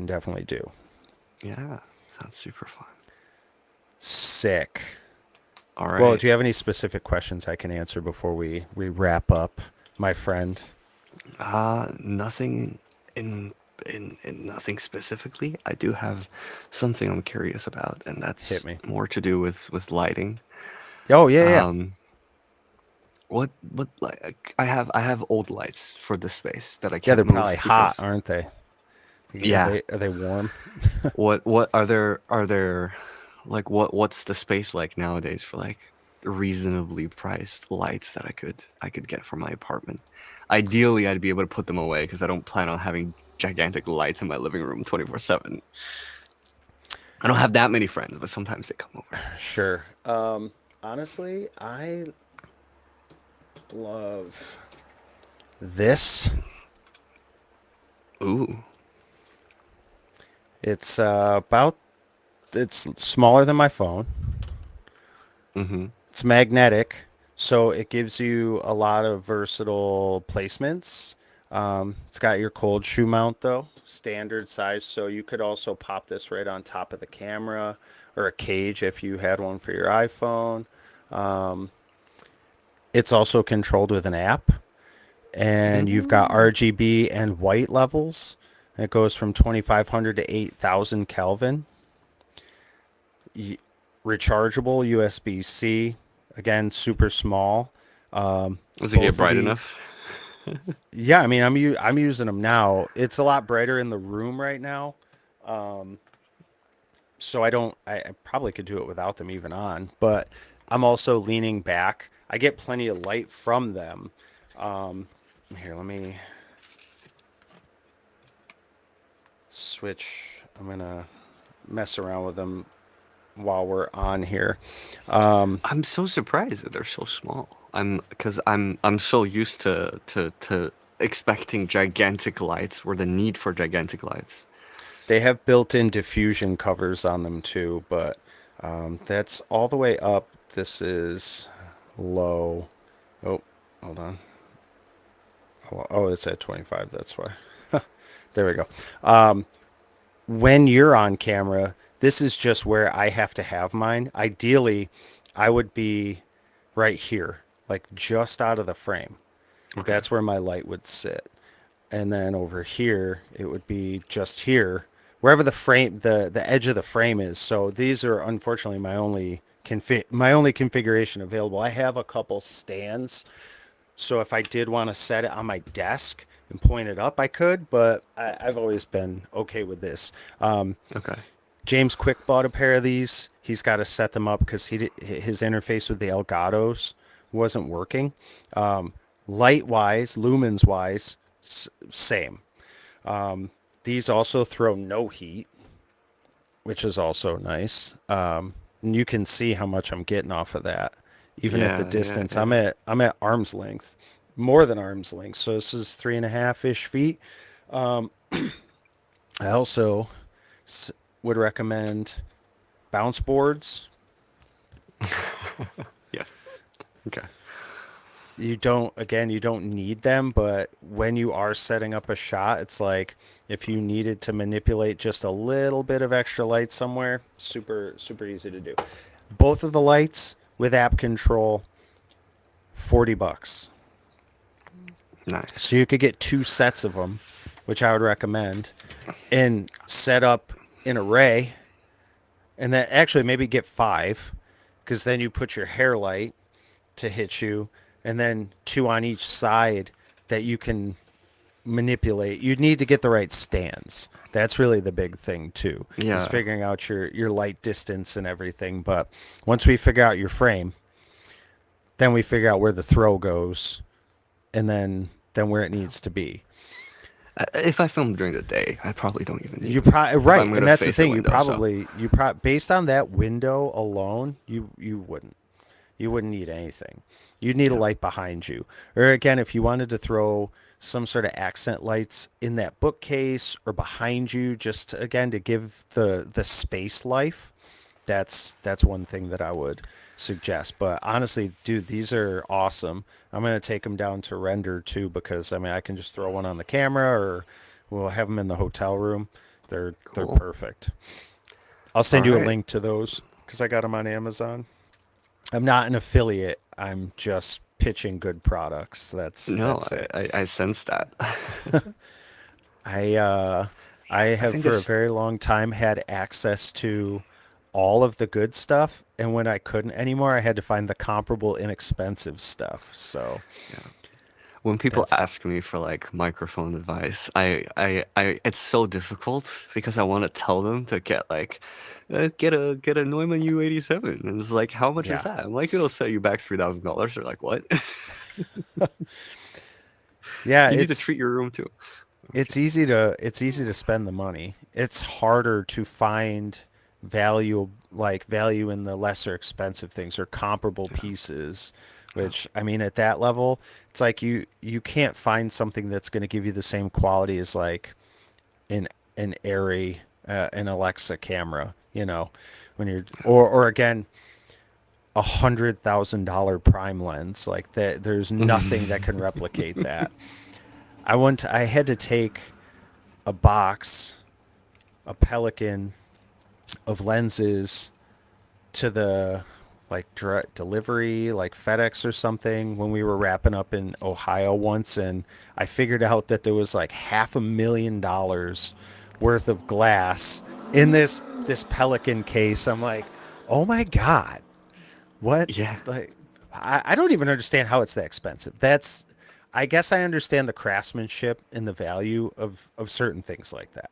definitely do. yeah. Sounds super fun. Sick. All Well, right. do you have any specific questions I can answer before we wrap up, my friend? Nothing in nothing specifically. I do have something I'm curious about, and Hit that's me. more to do with lighting. Oh yeah, yeah. Um, what like I have old lights for this space that I Yeah, they're can't probably move hot, because aren't they? Yeah. Are they warm? What are there like what's the space like nowadays for like reasonably priced lights that I could get for my apartment? Ideally, I'd be able to put them away because I don't plan on having gigantic lights in my living room 24/7. I don't have that many friends, but sometimes they come over. Sure. Honestly, I love this. Ooh. It's it's smaller than my phone. Mm-hmm. It's magnetic, so it gives you a lot of versatile placements. It's got your cold shoe mount though, standard size, so you could also pop this right on top of the camera or a cage if you had one for your iPhone. It's also controlled with an app, and you've got Mm. RGB and white levels. It goes from 2500 to 8000 Kelvin. Rechargeable USB-C. Again, super small. Does it get Both of bright the enough? Yeah, I mean, I'm using them now. It's a lot brighter in the room right now, so I probably could do it without them even on. But I'm also leaning back. I get plenty of light from them. Here, let me switch. I'm gonna mess around with them while we're on here. I'm so surprised that they're so small. I'm so used to expecting gigantic lights or the need for gigantic lights. They have built-in diffusion covers on them too, but that's all the way up. This is low. Oh, hold on. Oh, it's at 25. That's why. There we go. When you're on camera, this is just where I have to have mine. Ideally, I would be right here, like just out of the frame. Okay. That's where my light would sit. And then over here, it would be just here, wherever the edge of the frame is. So these are unfortunately my only configuration available. I have a couple stands, so if I did want to set it on my desk and point it up, I could. But I've always been okay with this. Okay. James Quick bought a pair of these. He's got to set them up because his interface with the Elgatos wasn't working. Light wise, lumens wise, same. These also throw no heat, which is also nice. And you can see how much I'm getting off of that, even at the Yeah, yeah, distance. yeah. I'm at arm's length, more than arm's length. So this is 3.5 ish feet. I also would recommend bounce boards. Yeah. Okay. You don't need them, but when you are setting up a shot, it's like if you needed to manipulate just a little bit of extra light somewhere, super easy to do. Both of the lights with app control, $40. So Nice. you could get two sets of them, which I would recommend, and set up an array, and then actually maybe get five, because then you put your hair light to hit you, and then two on each side that you can manipulate. You need to get the right stands. That's really the big thing too, is Yeah. figuring out your light distance and everything. But once we figure out your frame, then we figure out where the throw goes, and then where it needs to be. If I film during the day, I probably don't even need You them. probably If right, I'm and gonna that's the face a thing. window, so Based on that window alone, you wouldn't. You wouldn't need anything. You'd need a yeah. light behind you. Or again, if you wanted to throw some sort of accent lights in that bookcase or behind you, just again to give the space life, that's one thing that I would suggest. But honestly, dude, these are awesome. I'm gonna take them down to render too because I mean I can just throw one on the camera or we'll have them in the hotel room. They're Cool. perfect. I'll All send you a right. link to those because I got them on Amazon. I'm not an affiliate. I'm just pitching good products. No, That's it. I sense that. I uh I I have think for a this. very long time had access to all of the good stuff, and when I couldn't anymore, I had to find the comparable inexpensive stuff. So, Yeah. when people That's ask me for like microphone advice, it's so difficult because I want to tell them to get like, get a Neumann U87, and it's like, how much is yeah. that? I'm like, it'll set you back $3,000. They're like, what? Yeah, You need to treat your room too. Okay. it's easy to spend the money. It's harder to find value in the lesser expensive things or comparable Yeah. pieces, Yeah. which I mean at that level, it's like you can't find something that's going to give you the same quality as like an an Arri an Alexa camera, you know, when you're or again $100,000 prime lens like that. There's nothing that can replicate that. I had to take a box, a Pelican of lenses to the like delivery, like FedEx or something, when we were wrapping up in Ohio once, and I figured out that there was like $500,000 worth of glass in this Pelican case. I'm like, oh my god, what? Yeah. Like, I don't even understand how it's that expensive. That's, I guess I understand the craftsmanship and the value of certain things like that.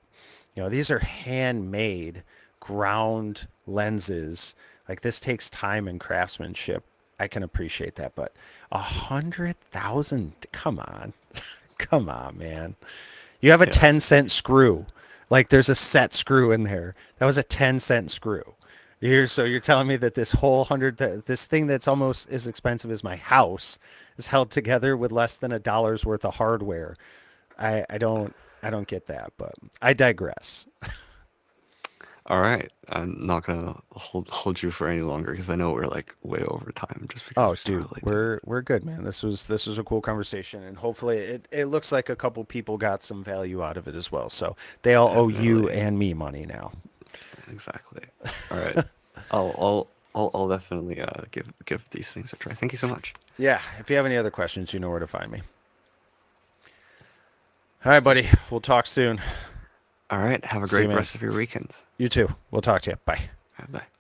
You know, these are handmade, ground lenses. Like this takes time and craftsmanship. I can appreciate that, but 100,000, come on. Come on, man. You have a Yeah. 10-cent screw. Like there's a set screw in there. That was a 10-cent screw. So you're telling me that this whole this thing that's almost as expensive as my house is held together with less than $1 worth of hardware. I don't get that, but I digress. All right. I'm not gonna hold you for any longer because I know we're like way over time just because Oh, we're so dude, early today. we're good, man. This was a cool conversation, and hopefully it looks like a couple people got some value out of it as well. So they all owe you Definitely. and me money now. Exactly. All right. I'll definitely give these things a try. Thank you so much. Yeah, if you have any other questions, you know where to find me. All right, buddy. We'll talk soon. All right. Have a See you, great man. rest of your weekend. You too. We'll talk to you. Bye. Bye bye.